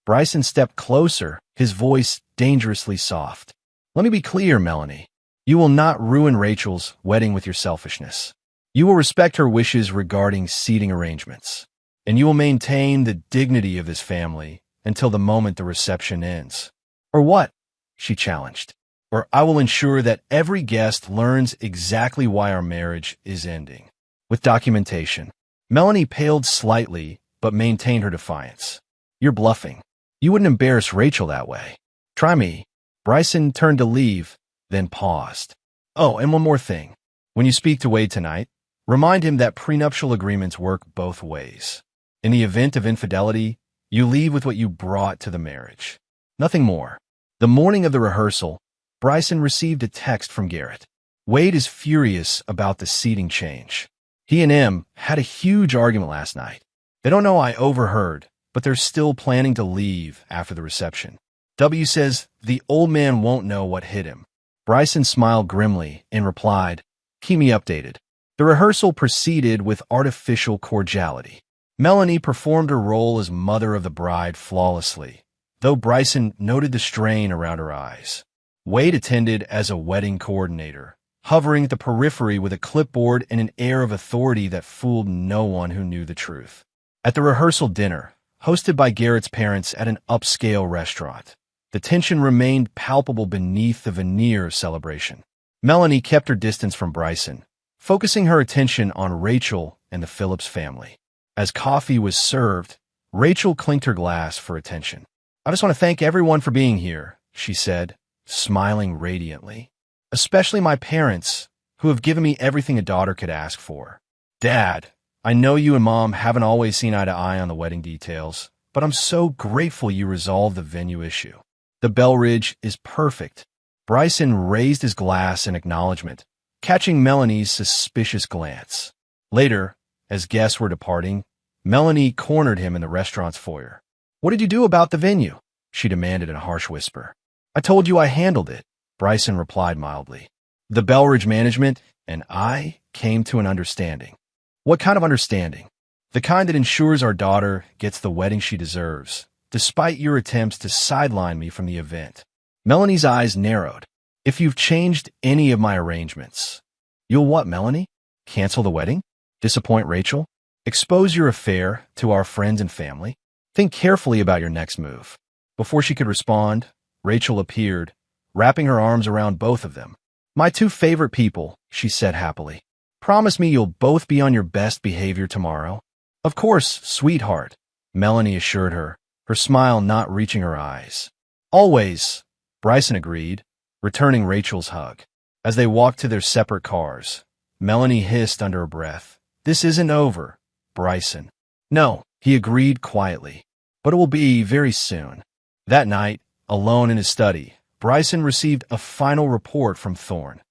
Bryson stepped closer, his voice dangerously soft. Let me be clear, Melanie. You will not ruin Rachel's wedding with your selfishness. You will respect her wishes regarding seating arrangements. And you will maintain the dignity of this family until the moment the reception ends. Or what? She challenged. Or I will ensure that every guest learns exactly why our marriage is ending. With documentation. Melanie paled slightly, but maintained her defiance. You're bluffing. You wouldn't embarrass Rachel that way. Try me. Bryson turned to leave, then paused. Oh, and one more thing. When you speak to Wade tonight, remind him that prenuptial agreements work both ways. In the event of infidelity, you leave with what you brought to the marriage. Nothing more. The morning of the rehearsal, Bryson received a text from Garrett. Wade is furious about the seating change. He and Em had a huge argument last night. They don't know I overheard, but they're still planning to leave after the reception. W says the old man won't know what hit him. Bryson smiled grimly and replied, "Keep me updated." The rehearsal proceeded with artificial cordiality. Melanie performed her role as mother of the bride flawlessly, though Bryson noted the strain around her eyes. Wade attended as a wedding coordinator, hovering at the periphery with a clipboard and an air of authority that fooled no one who knew the truth. At the rehearsal dinner, hosted by Garrett's parents at an upscale restaurant, the tension remained palpable beneath the veneer of celebration. Melanie kept her distance from Bryson, focusing her attention on Rachel and the Phillips family. As coffee was served, Rachel clinked her glass for attention. "I just want to thank everyone for being here," she said, smiling radiantly. "Especially my parents, who have given me everything a daughter could ask for. Dad, I know you and Mom haven't always seen eye to eye on the wedding details, but I'm so grateful you resolved the venue issue. The Belridge is perfect." Bryson raised his glass in acknowledgement, catching Melanie's suspicious glance. Later, as guests were departing, Melanie cornered him in the restaurant's foyer. "What did you do about the venue?" she demanded in a harsh whisper. "I told you I handled it," Bryson replied mildly. "The Belridge management and I came to an understanding." "What kind of understanding?" "The kind that ensures our daughter gets the wedding she deserves, despite your attempts to sideline me from the event." Melanie's eyes narrowed. "If you've changed any of my arrangements..." "You'll what, Melanie? Cancel the wedding? Disappoint Rachel? Expose your affair to our friends and family? Think carefully about your next move." Before she could respond, Rachel appeared, wrapping her arms around both of them. "My two favorite people," she said happily. "Promise me you'll both be on your best behavior tomorrow." "Of course, sweetheart," Melanie assured her, her smile not reaching her eyes. "Always," Bryson agreed, returning Rachel's hug. As they walked to their separate cars, Melanie hissed under her breath, "This isn't over, Bryson." "No," he agreed quietly, "but it will be very soon." That night, alone in his study, Bryson received a final report from Thorne.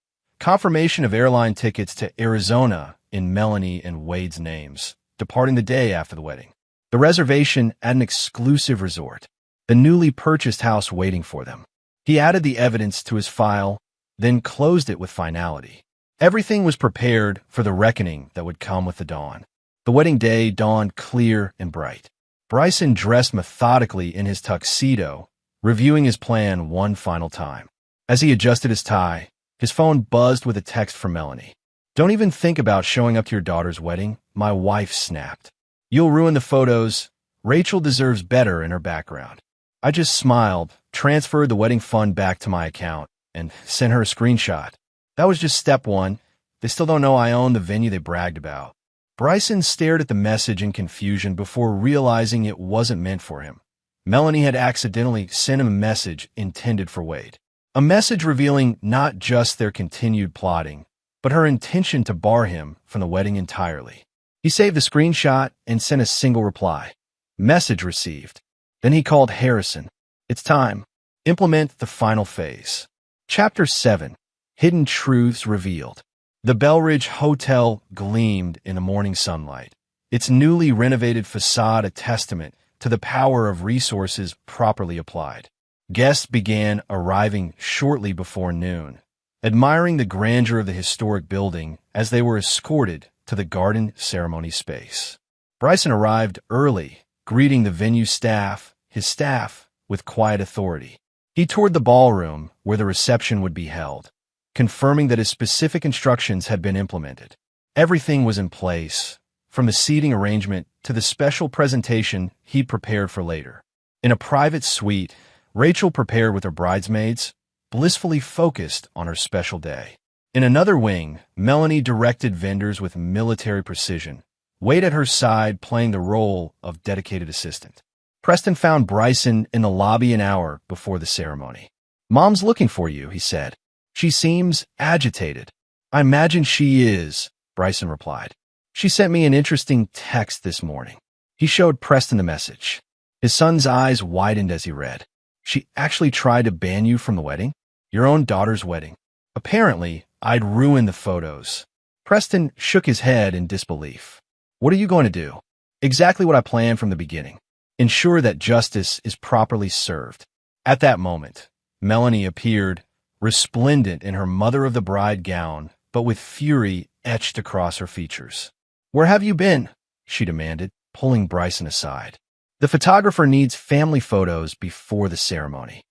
Confirmation of airline tickets to Arizona in Melanie and Wade's names, departing the day after the wedding. The reservation at an exclusive resort, the newly purchased house waiting for them. He added the evidence to his file, then closed it with finality. Everything was prepared for the reckoning that would come with the dawn. The wedding day dawned clear and bright. Bryson dressed methodically in his tuxedo, reviewing his plan one final time. As he adjusted his tie, his phone buzzed with a text from Melanie. "Don't even think about showing up to your daughter's wedding," my wife snapped. "You'll ruin the photos. Rachel deserves better in her background." I just smiled, transferred the wedding fund back to my account, and sent her a screenshot. That was just step one. They still don't know I own the venue they bragged about. Bryson stared at the message in confusion before realizing it wasn't meant for him. Melanie had accidentally sent him a message intended for Wade. A message revealing not just their continued plotting, but her intention to bar him from the wedding entirely. He saved the screenshot and sent a single reply. "Message received." Then he called Harrison. "It's time. Implement the final phase." Chapter 7. Hidden Truths Revealed. The Belridge Hotel gleamed in the morning sunlight, its newly renovated facade a testament to the power of resources properly applied. Guests began arriving shortly before noon, admiring the grandeur of the historic building as they were escorted to the garden ceremony space. Bryson arrived early, greeting the venue staff, his staff, with quiet authority. He toured the ballroom where the reception would be held, confirming that his specific instructions had been implemented. Everything was in place, from the seating arrangement to the special presentation he'd prepared for later. In a private suite, Rachel prepared with her bridesmaids, blissfully focused on her special day. In another wing, Melanie directed vendors with military precision, Wade at her side playing the role of dedicated assistant. Preston found Bryson in the lobby an hour before the ceremony. "Mom's looking for you," he said. "She seems agitated." "I imagine she is," Bryson replied. "She sent me an interesting text this morning." He showed Preston the message. His son's eyes widened as he read. "She actually tried to ban you from the wedding? Your own daughter's wedding. Apparently, I'd ruined the photos." Preston shook his head in disbelief. "What are you going to do?" "Exactly what I planned from the beginning. Ensure that justice is properly served." At that moment, Melanie appeared, resplendent in her mother-of-the-bride gown, but with fury etched across her features. "Where have you been?" she demanded, pulling Bryson aside. "The photographer needs family photos before the ceremony."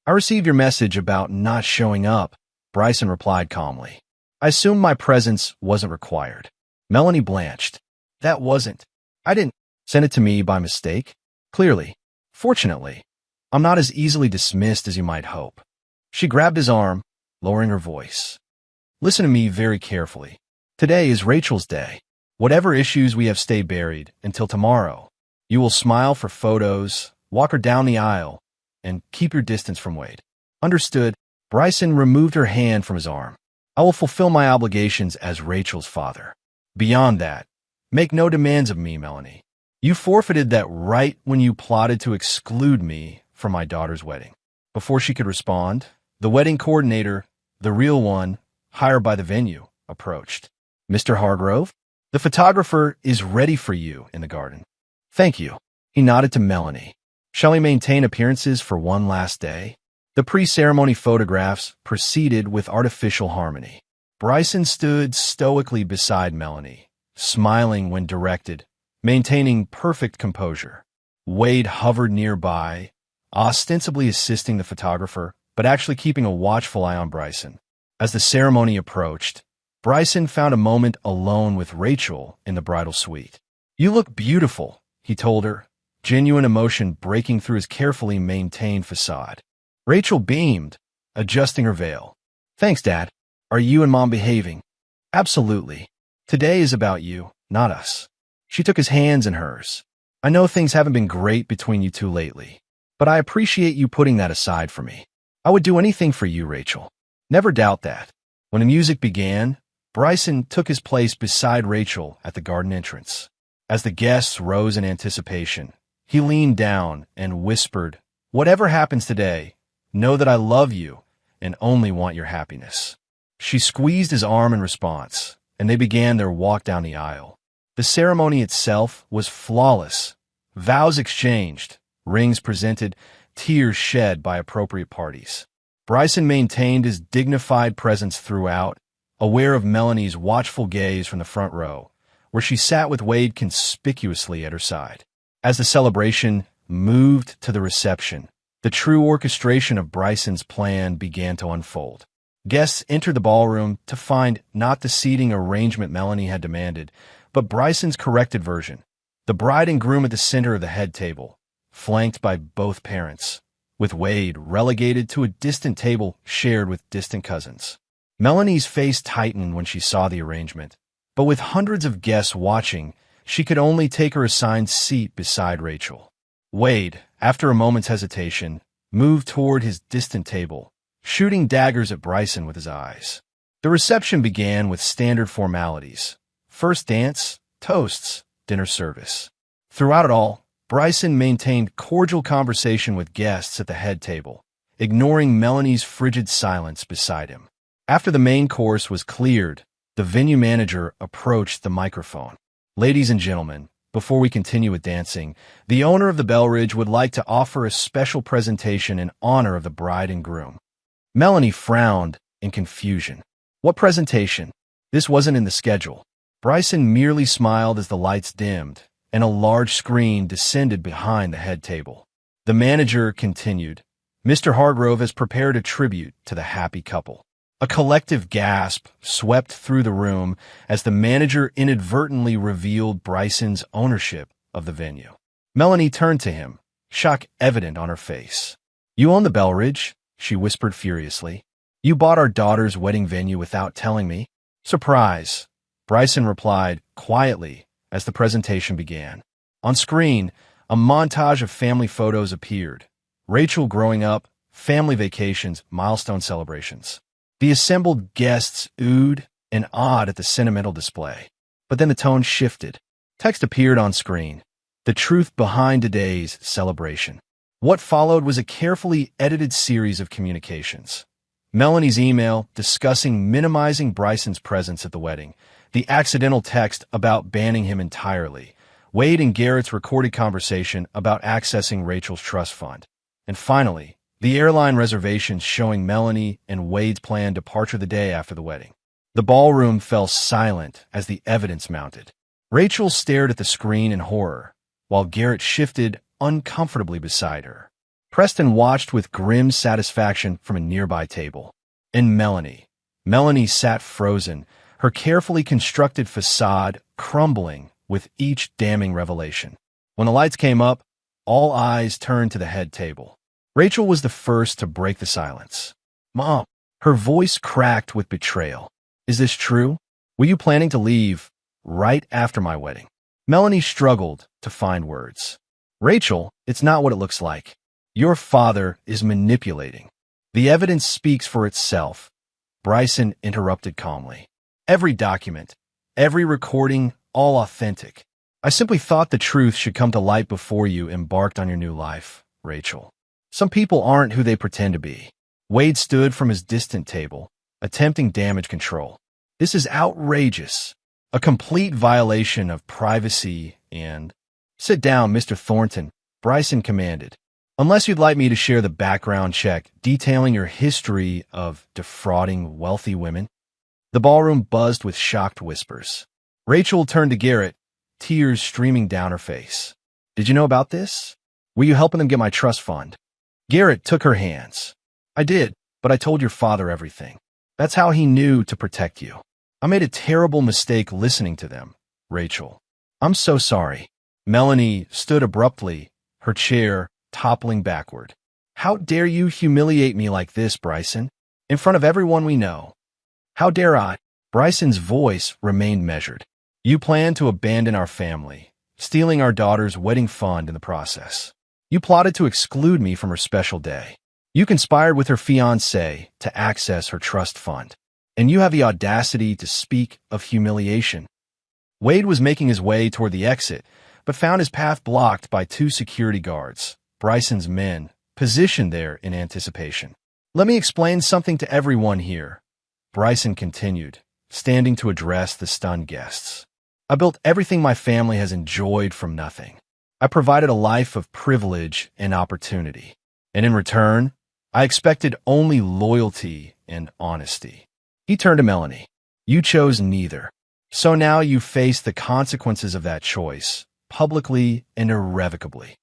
"I received your message about not showing up," Bryson replied calmly. "I assumed my presence wasn't required." Melanie blanched. "That wasn't. I didn't send it to me by mistake." "Clearly. Fortunately, I'm not as easily dismissed as you might hope." She grabbed his arm, lowering her voice. "Listen to me very carefully. Today is Rachel's day. Whatever issues we have stay buried until tomorrow. You will smile for photos, walk her down the aisle, and keep your distance from Wade." "Understood." Bryson removed her hand from his arm. "I will fulfill my obligations as Rachel's father. Beyond that, make no demands of me, Melanie. You forfeited that right when you plotted to exclude me from my daughter's wedding." Before she could respond, the wedding coordinator, the real one, hired by the venue, approached. "Mr. Hargrove, the photographer is ready for you in the garden." "Thank you." He nodded to Melanie. "Shall we maintain appearances for one last day?" The pre-ceremony photographs proceeded with artificial harmony. Bryson stood stoically beside Melanie, smiling when directed, maintaining perfect composure. Wade hovered nearby, ostensibly assisting the photographer, but actually keeping a watchful eye on Bryson. As the ceremony approached, Bryson found a moment alone with Rachel in the bridal suite. "You look beautiful," he told her, genuine emotion breaking through his carefully maintained facade. Rachel beamed, adjusting her veil. "Thanks, Dad. Are you and Mom behaving?" "Absolutely. Today is about you, not us." She took his hands in hers. "I know things haven't been great between you two lately, but I appreciate you putting that aside for me. I would do anything for you, Rachel. Never doubt that." When the music began, Bryson took his place beside Rachel at the garden entrance. As the guests rose in anticipation, he leaned down and whispered, "Whatever happens today, know that I love you and only want your happiness." She squeezed his arm in response, and they began their walk down the aisle. The ceremony itself was flawless. Vows exchanged, rings presented, tears shed by appropriate parties. Bryson maintained his dignified presence throughout, aware of Melanie's watchful gaze from the front row, where she sat with Wade conspicuously at her side. As the celebration moved to the reception, the true orchestration of Bryson's plan began to unfold. Guests entered the ballroom to find not the seating arrangement Melanie had demanded, but Bryson's corrected version. The bride and groom at the center of the head table, flanked by both parents, with Wade relegated to a distant table shared with distant cousins. Melanie's face tightened when she saw the arrangement, but with hundreds of guests watching, she could only take her assigned seat beside Rachel. Wade, after a moment's hesitation, moved toward his distant table, shooting daggers at Bryson with his eyes. The reception began with standard formalities: first dance, toasts, dinner service. Throughout it all, Bryson maintained cordial conversation with guests at the head table, ignoring Melanie's frigid silence beside him. After the main course was cleared, the venue manager approached the microphone. "Ladies and gentlemen, before we continue with dancing, the owner of the Belridge would like to offer a special presentation in honor of the bride and groom." Melanie frowned in confusion. "What presentation? This wasn't in the schedule." Bryson merely smiled as the lights dimmed, and a large screen descended behind the head table. The manager continued, "Mr. Hargrove has prepared a tribute to the happy couple." A collective gasp swept through the room as the manager inadvertently revealed Bryson's ownership of the venue. Melanie turned to him, shock evident on her face. "You own the Belridge," she whispered furiously. "You bought our daughter's wedding venue without telling me." "Surprise," Bryson replied quietly as the presentation began. On screen, a montage of family photos appeared. Rachel growing up, family vacations, milestone celebrations. The assembled guests oohed and awed at the sentimental display. But then the tone shifted. Text appeared on screen. The truth behind today's celebration. What followed was a carefully edited series of communications. Melanie's email discussing minimizing Bryson's presence at the wedding, the accidental text about banning him entirely, Wade and Garrett's recorded conversation about accessing Rachel's trust fund, and finally, the airline reservations showing Melanie and Wade's planned departure the day after the wedding. The ballroom fell silent as the evidence mounted. Rachel stared at the screen in horror, while Garrett shifted uncomfortably beside her. Preston watched with grim satisfaction from a nearby table. And Melanie sat frozen, her carefully constructed facade crumbling with each damning revelation. When the lights came up, all eyes turned to the head table. Rachel was the first to break the silence. "Mom," her voice cracked with betrayal. "Is this true? Were you planning to leave right after my wedding?" Melanie struggled to find words. "Rachel, it's not what it looks like. Your father is manipulating. The evidence speaks for itself," Bryson interrupted calmly. "Every document, every recording, all authentic. I simply thought the truth should come to light before you embarked on your new life, Rachel. Some people aren't who they pretend to be." Wade stood from his distant table, attempting damage control. "This is outrageous. A complete violation of privacy and—" "Sit down, Mr. Thornton," Bryson commanded. "Unless you'd like me to share the background check detailing your history of defrauding wealthy women." The ballroom buzzed with shocked whispers. Rachel turned to Garrett, tears streaming down her face. "Did you know about this? Were you helping them get my trust fund?" Garrett took her hands. "I did, but I told your father everything. That's how he knew to protect you. I made a terrible mistake listening to them, Rachel. I'm so sorry." Melanie stood abruptly, her chair toppling backward. "How dare you humiliate me like this, Bryson? In front of everyone we know. How dare I?" Bryson's voice remained measured. "You plan to abandon our family, stealing our daughter's wedding fund in the process. You plotted to exclude me from her special day. You conspired with her fiancé to access her trust fund. And you have the audacity to speak of humiliation." Wade was making his way toward the exit, but found his path blocked by two security guards, Bryson's men, positioned there in anticipation. "Let me explain something to everyone here," Bryson continued, standing to address the stunned guests. "I built everything my family has enjoyed from nothing. I provided a life of privilege and opportunity. And in return, I expected only loyalty and honesty." He turned to Melanie. "You chose neither. So now you face the consequences of that choice, publicly and irrevocably."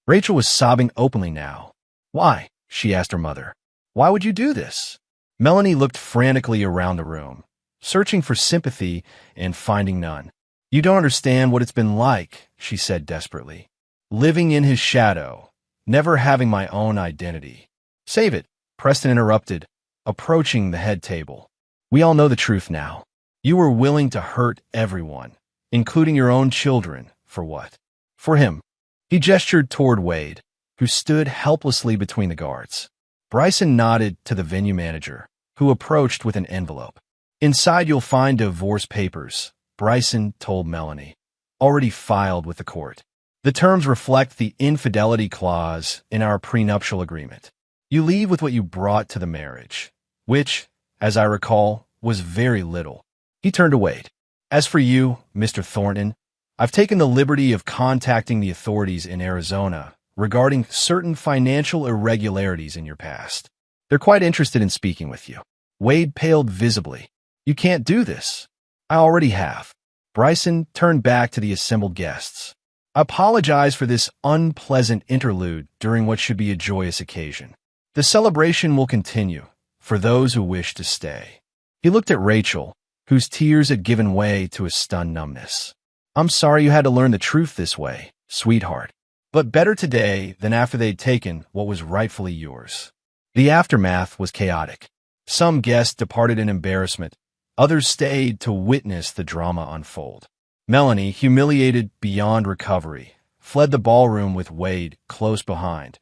Rachel was sobbing openly now. "Why?" she asked her mother. "Why would you do this?" Melanie looked frantically around the room, searching for sympathy and finding none. "You don't understand what it's been like," she said desperately. "Living in his shadow, never having my own identity." "Save it," Preston interrupted, approaching the head table. "We all know the truth now. You were willing to hurt everyone, including your own children, for what? For him." He gestured toward Wade, who stood helplessly between the guards. Bryson nodded to the venue manager, who approached with an envelope. "Inside you'll find divorce papers," Bryson told Melanie, "already filed with the court. The terms reflect the infidelity clause in our prenuptial agreement. You leave with what you brought to the marriage, which, as I recall, was very little." He turned to Wade. "As for you, Mr. Thornton, I've taken the liberty of contacting the authorities in Arizona regarding certain financial irregularities in your past. They're quite interested in speaking with you." Wade paled visibly. "You can't do this." "I already have." Bryson turned back to the assembled guests. "I apologize for this unpleasant interlude during what should be a joyous occasion. The celebration will continue for those who wish to stay." He looked at Rachel, whose tears had given way to a stunned numbness. "I'm sorry you had to learn the truth this way, sweetheart. But better today than after they'd taken what was rightfully yours." The aftermath was chaotic. Some guests departed in embarrassment. Others stayed to witness the drama unfold. Melanie, humiliated beyond recovery, fled the ballroom with Wade close behind,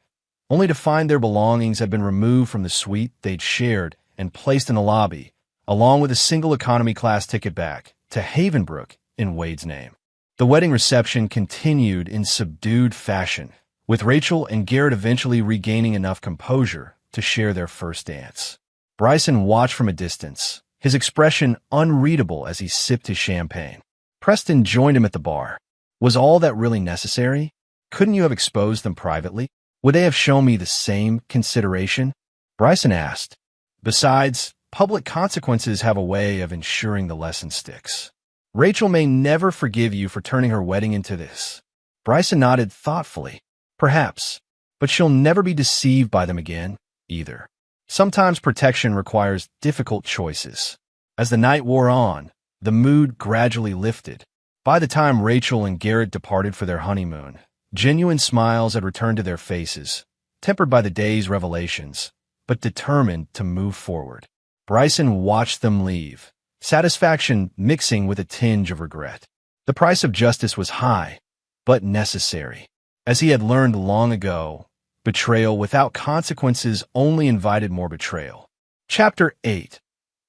only to find their belongings had been removed from the suite they'd shared and placed in the lobby, along with a single economy class ticket back to Havenbrook in Wade's name. The wedding reception continued in subdued fashion, with Rachel and Garrett eventually regaining enough composure to share their first dance. Bryson watched from a distance, his expression unreadable as he sipped his champagne. Preston joined him at the bar. Was all that really necessary? Couldn't you have exposed them privately? Would they have shown me the same consideration? Bryson asked. Besides, public consequences have a way of ensuring the lesson sticks. Rachel may never forgive you for turning her wedding into this. Bryson nodded thoughtfully. Perhaps, but she'll never be deceived by them again, either. Sometimes protection requires difficult choices. As the night wore on, the mood gradually lifted. By the time Rachel and Garrett departed for their honeymoon, genuine smiles had returned to their faces, tempered by the day's revelations, but determined to move forward. Bryson watched them leave, satisfaction mixing with a tinge of regret. The price of justice was high, but necessary. As he had learned long ago, betrayal without consequences only invited more betrayal. Chapter 8.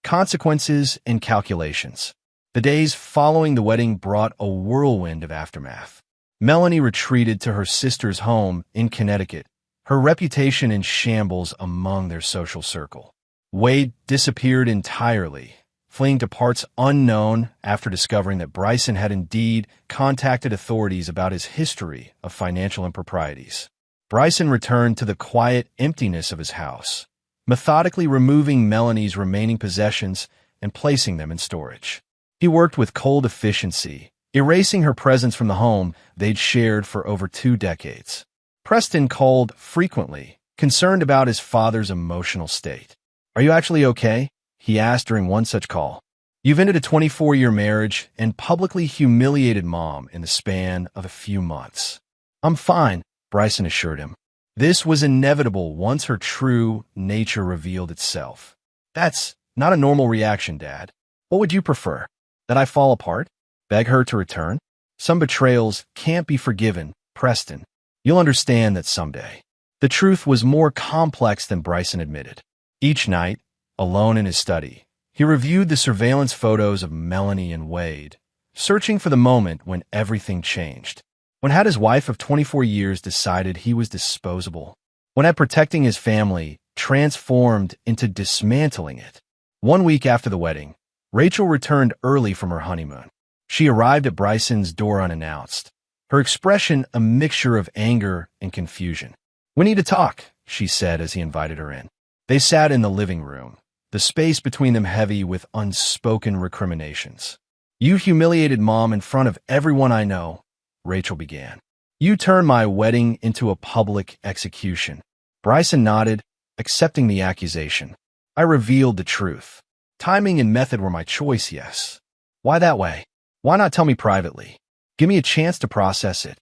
Consequences and Calculations. The days following the wedding brought a whirlwind of aftermath. Melanie retreated to her sister's home in Connecticut, her reputation in shambles among their social circle. Wade disappeared entirely, fleeing to parts unknown after discovering that Bryson had indeed contacted authorities about his history of financial improprieties. Bryson returned to the quiet emptiness of his house, methodically removing Melanie's remaining possessions and placing them in storage. He worked with cold efficiency, erasing her presence from the home they'd shared for over 2 decades. Preston called frequently, concerned about his father's emotional state. "Are you actually okay?" he asked during one such call. "You've ended a 24-year marriage and publicly humiliated Mom in the span of a few months." "I'm fine," Bryson assured him. This was inevitable once her true nature revealed itself. "That's not a normal reaction, Dad. What would you prefer? That I fall apart? Beg her to return? Some betrayals can't be forgiven, Preston. You'll understand that someday." The truth was more complex than Bryson admitted. Each night, alone in his study, he reviewed the surveillance photos of Melanie and Wade, searching for the moment when everything changed. When had his wife of 24 years decided he was disposable? When had protecting his family transformed into dismantling it? 1 week after the wedding, Rachel returned early from her honeymoon. She arrived at Bryson's door unannounced, her expression a mixture of anger and confusion. "We need to talk," she said as he invited her in. They sat in the living room, the space between them heavy with unspoken recriminations. "You humiliated Mom in front of everyone I know," Rachel began. "You turned my wedding into a public execution." Bryson nodded, accepting the accusation. "I revealed the truth. Timing and method were my choice, yes. Why that way? Why not tell me privately? Give me a chance to process it.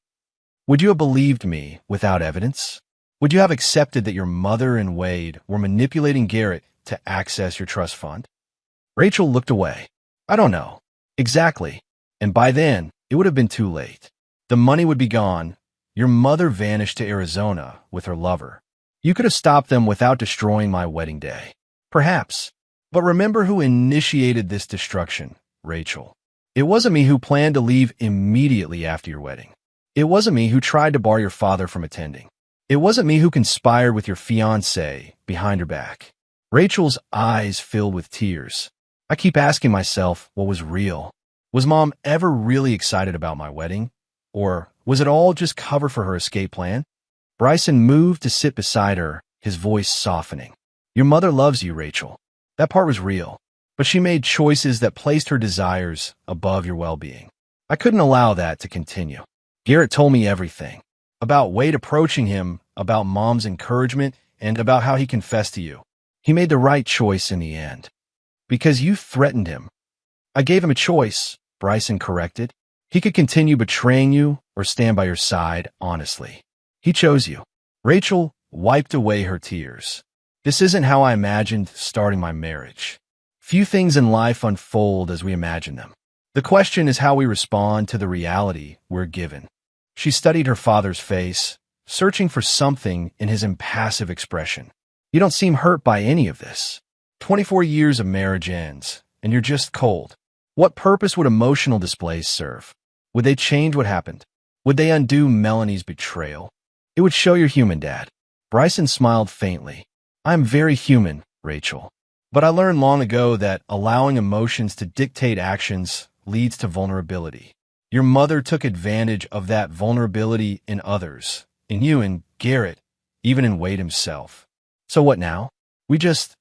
Would you have believed me without evidence? Would you have accepted that your mother and Wade were manipulating Garrett to access your trust fund?" Rachel looked away. "I don't know. Exactly. And by then, it would have been too late. The money would be gone. Your mother vanished to Arizona with her lover. You could have stopped them without destroying my wedding day. Perhaps. But remember who initiated this destruction, Rachel. It wasn't me who planned to leave immediately after your wedding. It wasn't me who tried to bar your father from attending. It wasn't me who conspired with your fiancée behind her back." Rachel's eyes filled with tears. "I keep asking myself what was real. Was Mom ever really excited about my wedding? Or was it all just cover for her escape plan?" Bryson moved to sit beside her, his voice softening. "Your mother loves you, Rachel. That part was real. But she made choices that placed her desires above your well-being. I couldn't allow that to continue. Garrett told me everything. About Wade approaching him, about Mom's encouragement, and about how he confessed to you. He made the right choice in the end. Because you threatened him. I gave him a choice," Bryson corrected. "He could continue betraying you or stand by your side honestly. He chose you." Rachel wiped away her tears. "This isn't how I imagined starting my marriage. Few things in life unfold as we imagine them. The question is how we respond to the reality we're given." She studied her father's face, searching for something in his impassive expression. "You don't seem hurt by any of this. 24 years of marriage ends, and you're just cold. What purpose would emotional displays serve? Would they change what happened? Would they undo Melanie's betrayal? It would show you're human, Dad." Bryson smiled faintly. "I'm very human, Rachel. But I learned long ago that allowing emotions to dictate actions leads to vulnerability. Your mother took advantage of that vulnerability in others, in you and Garrett, even in Wade himself. So what now? We just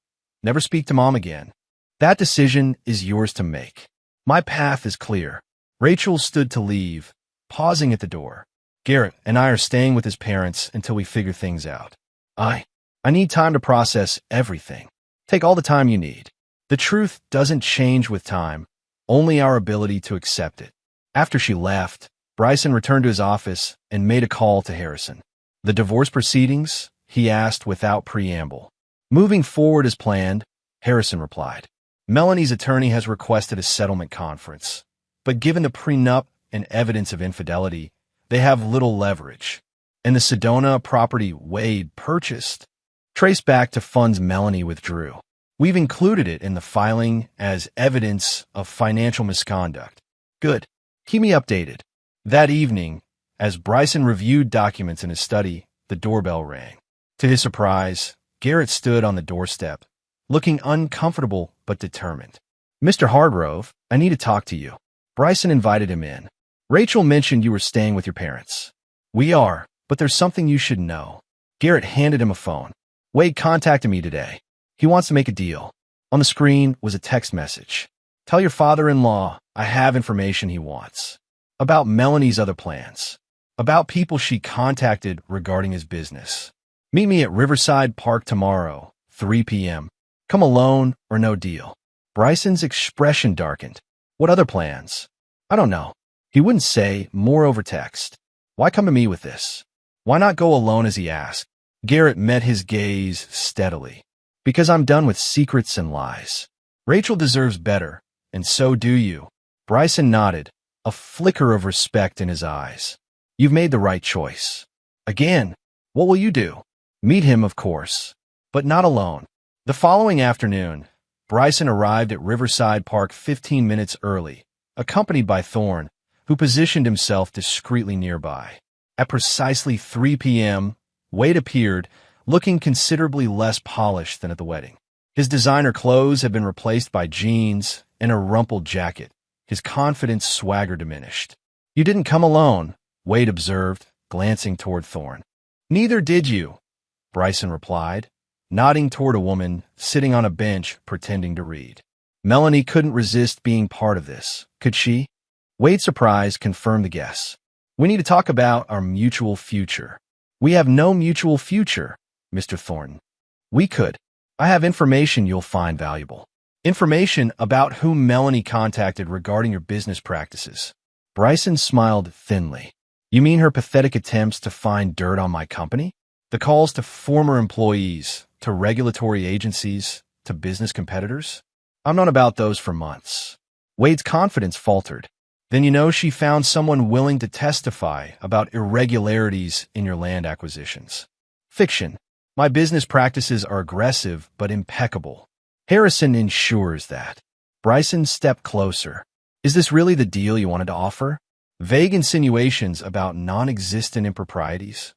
never speak to Mom again. That decision is yours to make. My path is clear. Rachel stood to leave, pausing at the door. Garrett and I are staying with his parents until we figure things out. I need time to process everything. Take all the time you need. The truth doesn't change with time, only our ability to accept it. After she left, Bryson returned to his office and made a call to Harrison. The divorce proceedings? He asked without preamble. Moving forward as planned, Harrison replied. Melanie's attorney has requested a settlement conference, but given the prenup and evidence of infidelity, they have little leverage. And the Sedona property Wade purchased traced back to funds Melanie withdrew. We've included it in the filing as evidence of financial misconduct. Good. Keep me updated. That evening, as Bryson reviewed documents in his study, the doorbell rang. To his surprise, Garrett stood on the doorstep, looking uncomfortable but determined. Mr. Hardgrove, I need to talk to you. Bryson invited him in. Rachel mentioned you were staying with your parents. We are, but there's something you should know. Garrett handed him a phone. Wade contacted me today. He wants to make a deal. On the screen was a text message. Tell your father-in-law I have information he wants. About Melanie's other plans. About people she contacted regarding his business. Meet me at Riverside Park tomorrow, 3 p.m. Come alone or no deal. Bryson's expression darkened. What other plans? I don't know. He wouldn't say, more over text. Why come to me with this? Why not go alone as he asked? Garrett met his gaze steadily. Because I'm done with secrets and lies. Rachel deserves better, and so do you. Bryson nodded, a flicker of respect in his eyes. You've made the right choice. Again, what will you do? Meet him, of course, but not alone. The following afternoon, Bryson arrived at Riverside Park 15 minutes early, accompanied by Thorne, who positioned himself discreetly nearby. At precisely 3 p.m., Wade appeared, looking considerably less polished than at the wedding. His designer clothes had been replaced by jeans and a rumpled jacket. His confident swagger diminished. You didn't come alone, Wade observed, glancing toward Thorne. Neither did you, Bryson replied, nodding toward a woman sitting on a bench pretending to read. Melanie couldn't resist being part of this, could she? Wade's surprise confirmed the guess. We need to talk about our mutual future. We have no mutual future, Mr. Thornton. We could. I have information you'll find valuable. Information about whom Melanie contacted regarding your business practices. Bryson smiled thinly. You mean her pathetic attempts to find dirt on my company? The calls to former employees, to regulatory agencies, to business competitors? I've known about those for months. Wade's confidence faltered. Then you know she found someone willing to testify about irregularities in your land acquisitions. Fiction. My business practices are aggressive but impeccable. Harrison ensures that. Bryson stepped closer. Is this really the deal you wanted to offer? Vague insinuations about non-existent improprieties?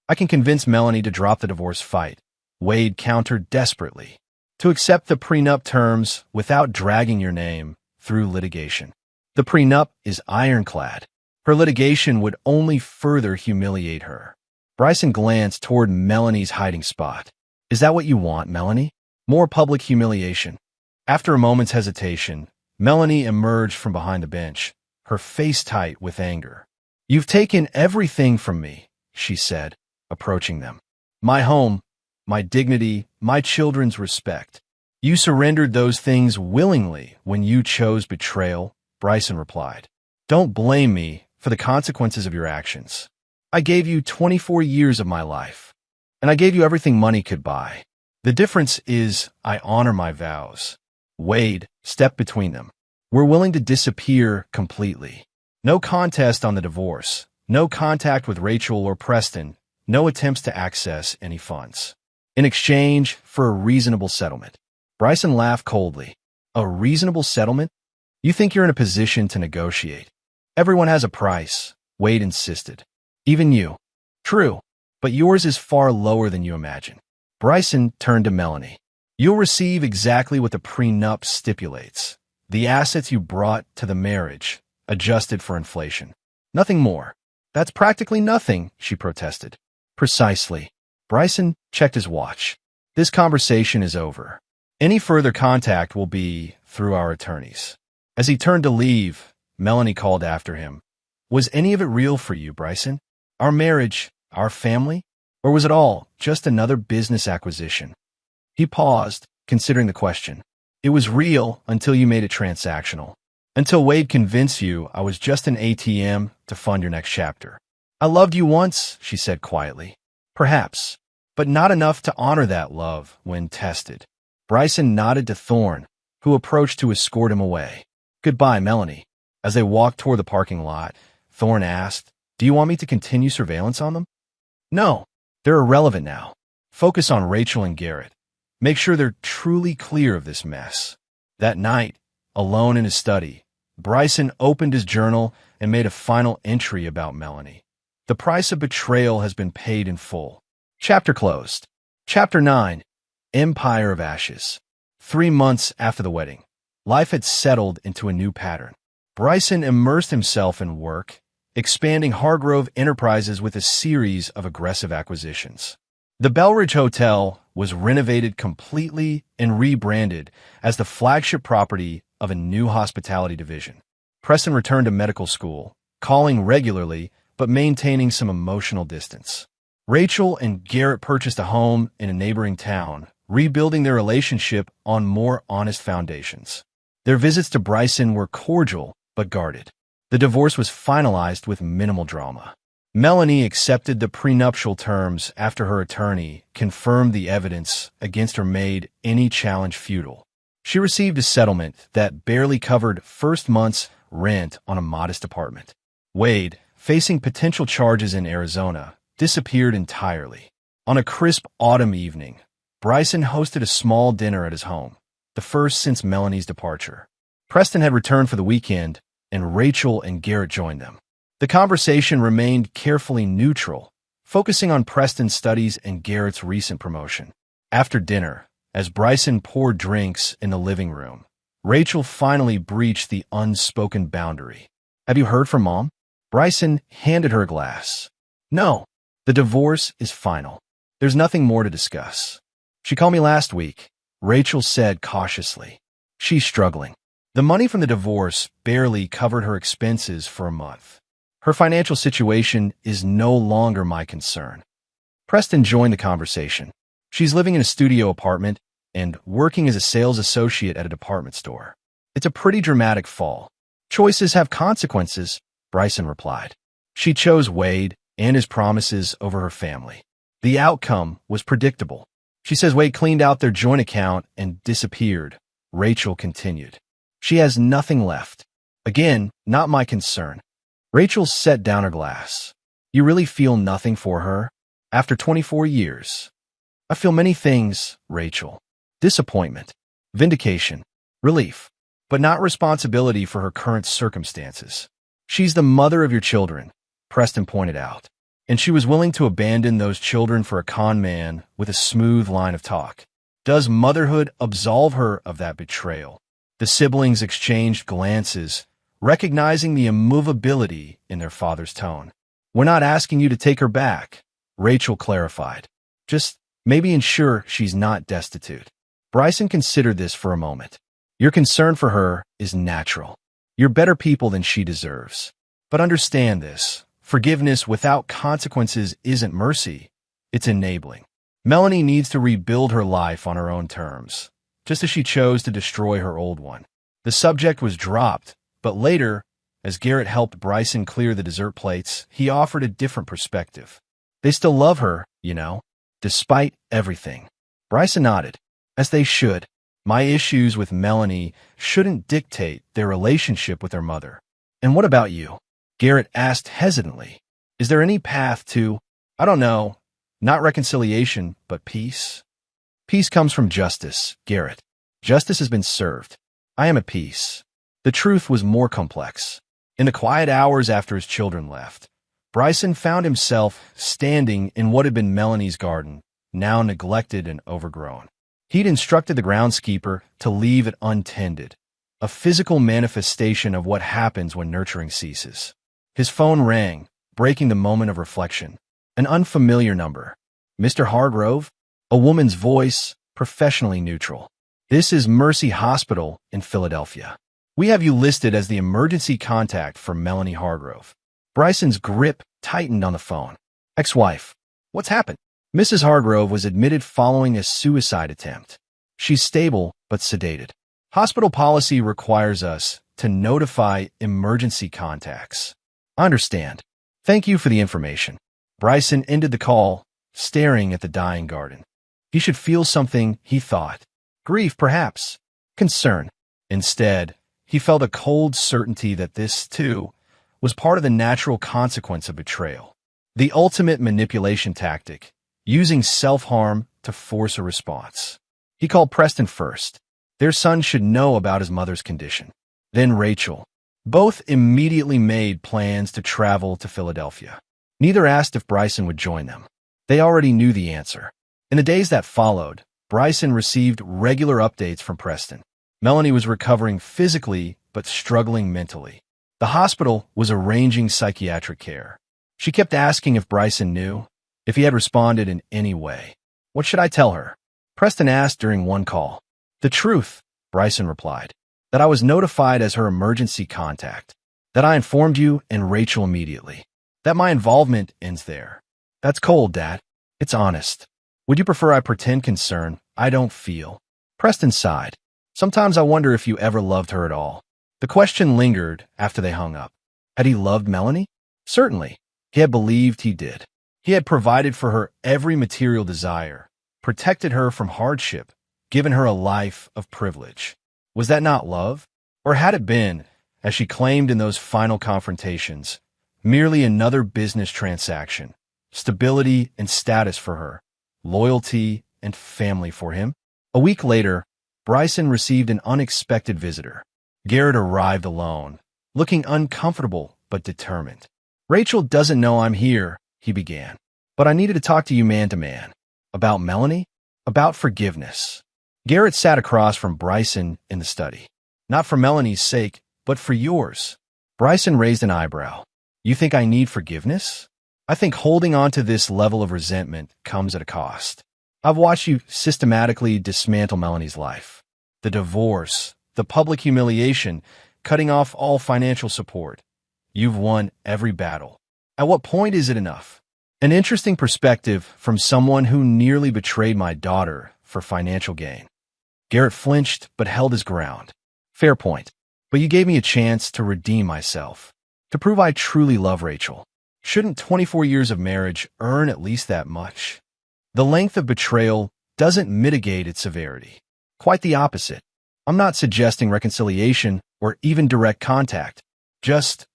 I can convince Melanie to drop the divorce fight. Wade countered desperately. To accept the prenup terms without dragging your name through litigation. The prenup is ironclad. Her litigation would only further humiliate her. Bryson glanced toward Melanie's hiding spot. Is that what you want, Melanie? More public humiliation. After a moment's hesitation, Melanie emerged from behind the bench, her face tight with anger. You've taken everything from me, she said, approaching them. My home, my dignity, my children's respect. You surrendered those things willingly when you chose betrayal, Bryson replied. Don't blame me for the consequences of your actions. I gave you 24 years of my life, and I gave you everything money could buy. The difference is I honor my vows. Wade stepped between them. We're willing to disappear completely. No contest on the divorce, no contact with Rachel or Preston, no attempts to access any funds. In exchange for a reasonable settlement. Bryson laughed coldly. A reasonable settlement? You think you're in a position to negotiate. Everyone has a price, Wade insisted. Even you. True, but yours is far lower than you imagine. Bryson turned to Melanie. You'll receive exactly what the prenup stipulates. The assets you brought to the marriage, adjusted for inflation. Nothing more. That's practically nothing, she protested. Precisely. Bryson checked his watch. This conversation is over. Any further contact will be through our attorneys. As he turned to leave, Melanie called after him. Was any of it real for you, Bryson? Our marriage, our family? Or was it all just another business acquisition? He paused, considering the question. It was real until you made it transactional. Until Wade convinced you I was just an ATM to fund your next chapter. I loved you once, she said quietly. Perhaps, but not enough to honor that love when tested. Bryson nodded to Thorne, who approached to escort him away. Goodbye, Melanie. As they walked toward the parking lot, Thorne asked, Do you want me to continue surveillance on them? No, they're irrelevant now. Focus on Rachel and Garrett. Make sure they're truly clear of this mess. That night, alone in his study, Bryson opened his journal and made a final entry about Melanie. The price of betrayal has been paid in full. Chapter closed. Chapter 9. Empire of Ashes. 3 months after the wedding, life had settled into a new pattern. Bryson immersed himself in work, expanding Hargrove Enterprises with a series of aggressive acquisitions. The Belridge Hotel was renovated completely and rebranded as the flagship property of a new hospitality division. Preston returned to medical school, calling regularly but maintaining some emotional distance. Rachel and Garrett purchased a home in a neighboring town, rebuilding their relationship on more honest foundations. Their visits to Bryson were cordial but guarded. The divorce was finalized with minimal drama. Melanie accepted the prenuptial terms after her attorney confirmed the evidence against her made any challenge futile. She received a settlement that barely covered first month's rent on a modest apartment. Wade, facing potential charges in Arizona, disappeared entirely. On a crisp autumn evening, Bryson hosted a small dinner at his home, the first since Melanie's departure. Preston had returned for the weekend, and Rachel and Garrett joined them. The conversation remained carefully neutral, focusing on Preston's studies and Garrett's recent promotion. After dinner, as Bryson poured drinks in the living room, Rachel finally breached the unspoken boundary. Have you heard from Mom? Bryson handed her a glass. No, the divorce is final. There's nothing more to discuss. She called me last week, Rachel said cautiously. She's struggling. The money from the divorce barely covered her expenses for a month. Her financial situation is no longer my concern. Preston joined the conversation. She's living in a studio apartment and working as a sales associate at a department store. It's a pretty dramatic fall. Choices have consequences, Bryson replied. She chose Wade and his promises over her family. The outcome was predictable. She says Wade cleaned out their joint account and disappeared. Rachel continued. She has nothing left. Again, not my concern. Rachel set down her glass. You really feel nothing for her? After 24 years. I feel many things, Rachel. Disappointment, vindication, relief, but not responsibility for her current circumstances. She's the mother of your children, Preston pointed out, and she was willing to abandon those children for a con man with a smooth line of talk. Does motherhood absolve her of that betrayal? The siblings exchanged glances, recognizing the immovability in their father's tone. We're not asking you to take her back, Rachel clarified. Just maybe ensure she's not destitute. Bryson considered this for a moment. Your concern for her is natural. You're better people than she deserves. But understand this. Forgiveness without consequences isn't mercy. It's enabling. Melanie needs to rebuild her life on her own terms, just as she chose to destroy her old one. The subject was dropped, but later, as Garrett helped Bryson clear the dessert plates, he offered a different perspective. They still love her, you know, despite everything. Bryson nodded, as they should. My issues with Melanie shouldn't dictate their relationship with her mother. And what about you? Garrett asked hesitantly. Is there any path to, I don't know, not reconciliation, but peace? Peace comes from justice, Garrett. Justice has been served. I am at peace. The truth was more complex. In the quiet hours after his children left, Bryson found himself standing in what had been Melanie's garden, now neglected and overgrown. He'd instructed the groundskeeper to leave it untended, a physical manifestation of what happens when nurturing ceases. His phone rang, breaking the moment of reflection. An unfamiliar number. Mr. Hargrove? A woman's voice, professionally neutral. This is Mercy Hospital in Philadelphia. We have you listed as the emergency contact for Melanie Hargrove. Bryson's grip tightened on the phone. Ex-wife. What's happened? Mrs. Hargrove was admitted following a suicide attempt. She's stable but sedated. Hospital policy requires us to notify emergency contacts. I understand. Thank you for the information. Bryson ended the call, staring at the dying garden. He should feel something, he thought. Grief, perhaps. Concern. Instead, he felt a cold certainty that this, too, was part of the natural consequence of betrayal. The ultimate manipulation tactic, using self-harm to force a response. He called Preston first. Their son should know about his mother's condition. Then Rachel. Both immediately made plans to travel to Philadelphia. Neither asked if Bryson would join them. They already knew the answer. In the days that followed, Bryson received regular updates from Preston. Melanie was recovering physically but struggling mentally. The hospital was arranging psychiatric care. She kept asking if Bryson knew, if he had responded in any way. What should I tell her? Preston asked during one call. The truth, Bryson replied. That I was notified as her emergency contact. That I informed you and Rachel immediately. That my involvement ends there. That's cold, Dad. It's honest. Would you prefer I pretend concern I don't feel? Preston sighed. Sometimes I wonder if you ever loved her at all. The question lingered after they hung up. Had he loved Melanie? Certainly. He had believed he did. He had provided for her every material desire, protected her from hardship, given her a life of privilege. Was that not love? Or had it been, as she claimed in those final confrontations, merely another business transaction, stability and status for her, loyalty and family for him? A week later, Bryson received an unexpected visitor. Garrett arrived alone, looking uncomfortable but determined. Rachel doesn't know I'm here, he began. But I needed to talk to you man to man. About Melanie? About forgiveness. Garrett sat across from Bryson in the study. Not for Melanie's sake, but for yours. Bryson raised an eyebrow. You think I need forgiveness? I think holding on to this level of resentment comes at a cost. I've watched you systematically dismantle Melanie's life. The divorce, the public humiliation, cutting off all financial support. You've won every battle. At what point is it enough? An interesting perspective from someone who nearly betrayed my daughter for financial gain. Garrett flinched but held his ground. Fair point. But you gave me a chance to redeem myself, to prove I truly love Rachel. Shouldn't 24 years of marriage earn at least that much? The length of betrayal doesn't mitigate its severity. Quite the opposite. I'm not suggesting reconciliation or even direct contact. Just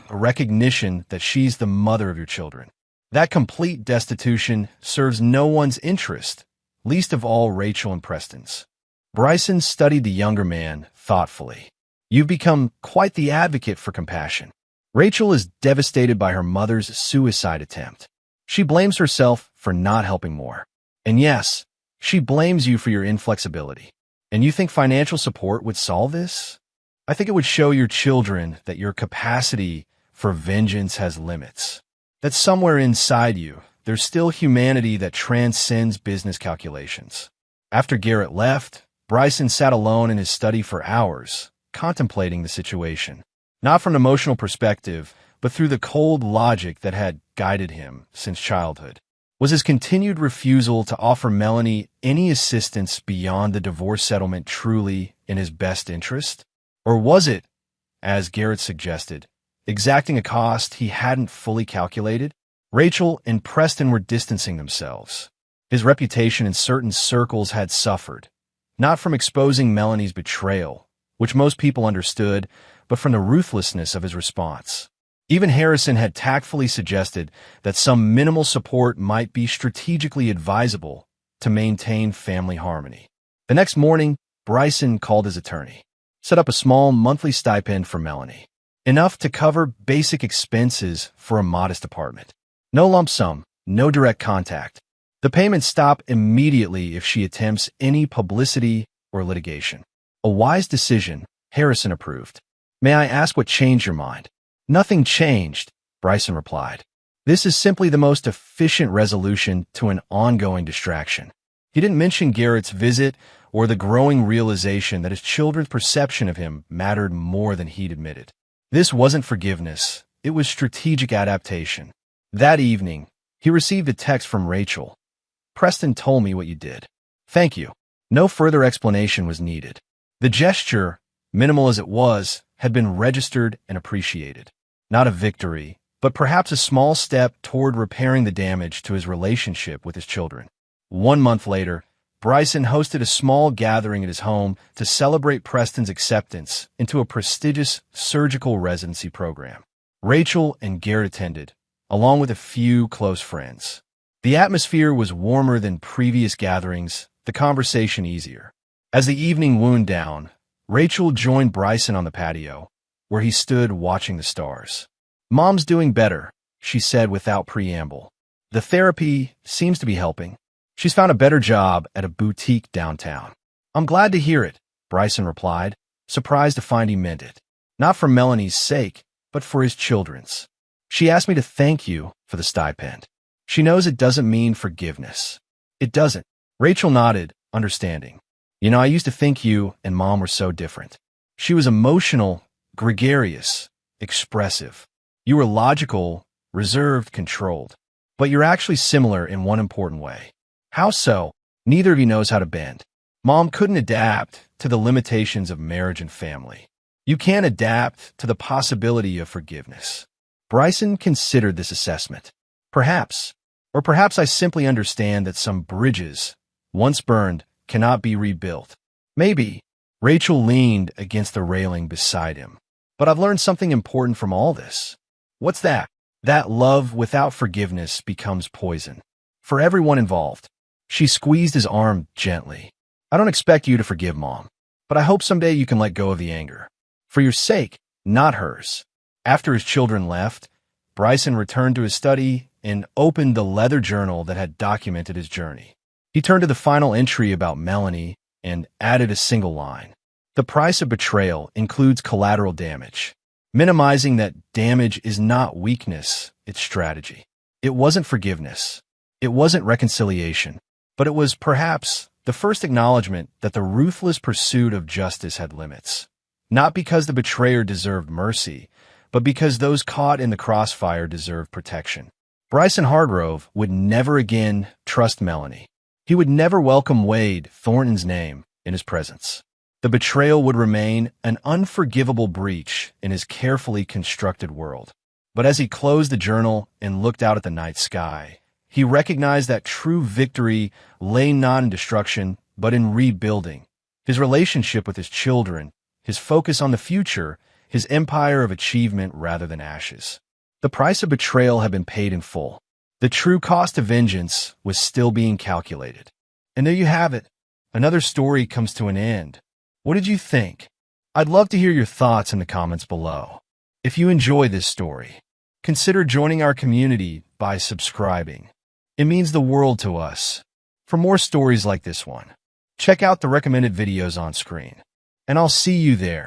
a recognition that she's the mother of your children. That complete destitution serves no one's interest, least of all Rachel and Preston's. Bryson studied the younger man thoughtfully. You've become quite the advocate for compassion. Rachel is devastated by her mother's suicide attempt. She blames herself for not helping more. And yes, she blames you for your inflexibility. And you think financial support would solve this? I think it would show your children that your capacity for vengeance has limits. That somewhere inside you, there's still humanity that transcends business calculations. After Garrett left, Bryson sat alone in his study for hours, contemplating the situation. Not from an emotional perspective, but through the cold logic that had guided him since childhood. Was his continued refusal to offer Melanie any assistance beyond the divorce settlement truly in his best interest? Or was it, as Garrett suggested, exacting a cost he hadn't fully calculated? Rachel and Preston were distancing themselves. His reputation in certain circles had suffered, not from exposing Melanie's betrayal, which most people understood, but from the ruthlessness of his response. Even Harrison had tactfully suggested that some minimal support might be strategically advisable to maintain family harmony. The next morning, Bryson called his attorney, set up a small monthly stipend for Melanie, enough to cover basic expenses for a modest apartment. No lump sum, no direct contact. The payments stop immediately if she attempts any publicity or litigation. A wise decision, Harrison approved. May I ask what changed your mind? Nothing changed, Bryson replied. This is simply the most efficient resolution to an ongoing distraction. He didn't mention Garrett's visit or the growing realization that his children's perception of him mattered more than he'd admitted. This wasn't forgiveness, it was strategic adaptation. That evening, he received a text from Rachel. "Preston told me what you did. Thank you." No further explanation was needed. The gesture, minimal as it was, had been registered and appreciated. Not a victory, but perhaps a small step toward repairing the damage to his relationship with his children. 1 month later, Bryson hosted a small gathering at his home to celebrate Preston's acceptance into a prestigious surgical residency program. Rachel and Garrett attended, along with a few close friends. The atmosphere was warmer than previous gatherings, the conversation easier. As the evening wound down, Rachel joined Bryson on the patio, where he stood watching the stars. "Mom's doing better," she said without preamble. "The therapy seems to be helping. She's found a better job at a boutique downtown." "I'm glad to hear it," Bryson replied, surprised to find he meant it. Not for Melanie's sake, but for his children's. "She asked me to thank you for the stipend. She knows it doesn't mean forgiveness." "It doesn't." Rachel nodded, understanding. "You know, I used to think you and Mom were so different. She was emotional, gregarious, expressive. You were logical, reserved, controlled. But you're actually similar in one important way." "How so?" "Neither of you knows how to bend. Mom couldn't adapt to the limitations of marriage and family. You can't adapt to the possibility of forgiveness." Bryson considered this assessment. Perhaps. Or perhaps I simply understand that some bridges, once burned, cannot be rebuilt. Maybe. Rachel leaned against the railing beside him. "But I've learned something important from all this." "What's that?" "That love without forgiveness becomes poison. For everyone involved." She squeezed his arm gently. "I don't expect you to forgive Mom, but I hope someday you can let go of the anger. For your sake, not hers." After his children left, Bryson returned to his study and opened the leather journal that had documented his journey. He turned to the final entry about Melanie and added a single line. "The price of betrayal includes collateral damage. Minimizing that damage is not weakness, it's strategy." It wasn't forgiveness. It wasn't reconciliation. But it was, perhaps, the first acknowledgement that the ruthless pursuit of justice had limits. Not because the betrayer deserved mercy, but because those caught in the crossfire deserved protection. Bryson Hargrove would never again trust Melanie. He would never welcome Wade Thornton's name in his presence. The betrayal would remain an unforgivable breach in his carefully constructed world. But as he closed the journal and looked out at the night sky, he recognized that true victory lay not in destruction, but in rebuilding. His relationship with his children, his focus on the future, his empire of achievement rather than ashes. The price of betrayal had been paid in full. The true cost of vengeance was still being calculated. And there you have it. Another story comes to an end. What did you think? I'd love to hear your thoughts in the comments below. If you enjoy this story, consider joining our community by subscribing. It means the world to us. For more stories like this one, check out the recommended videos on screen. And I'll see you there.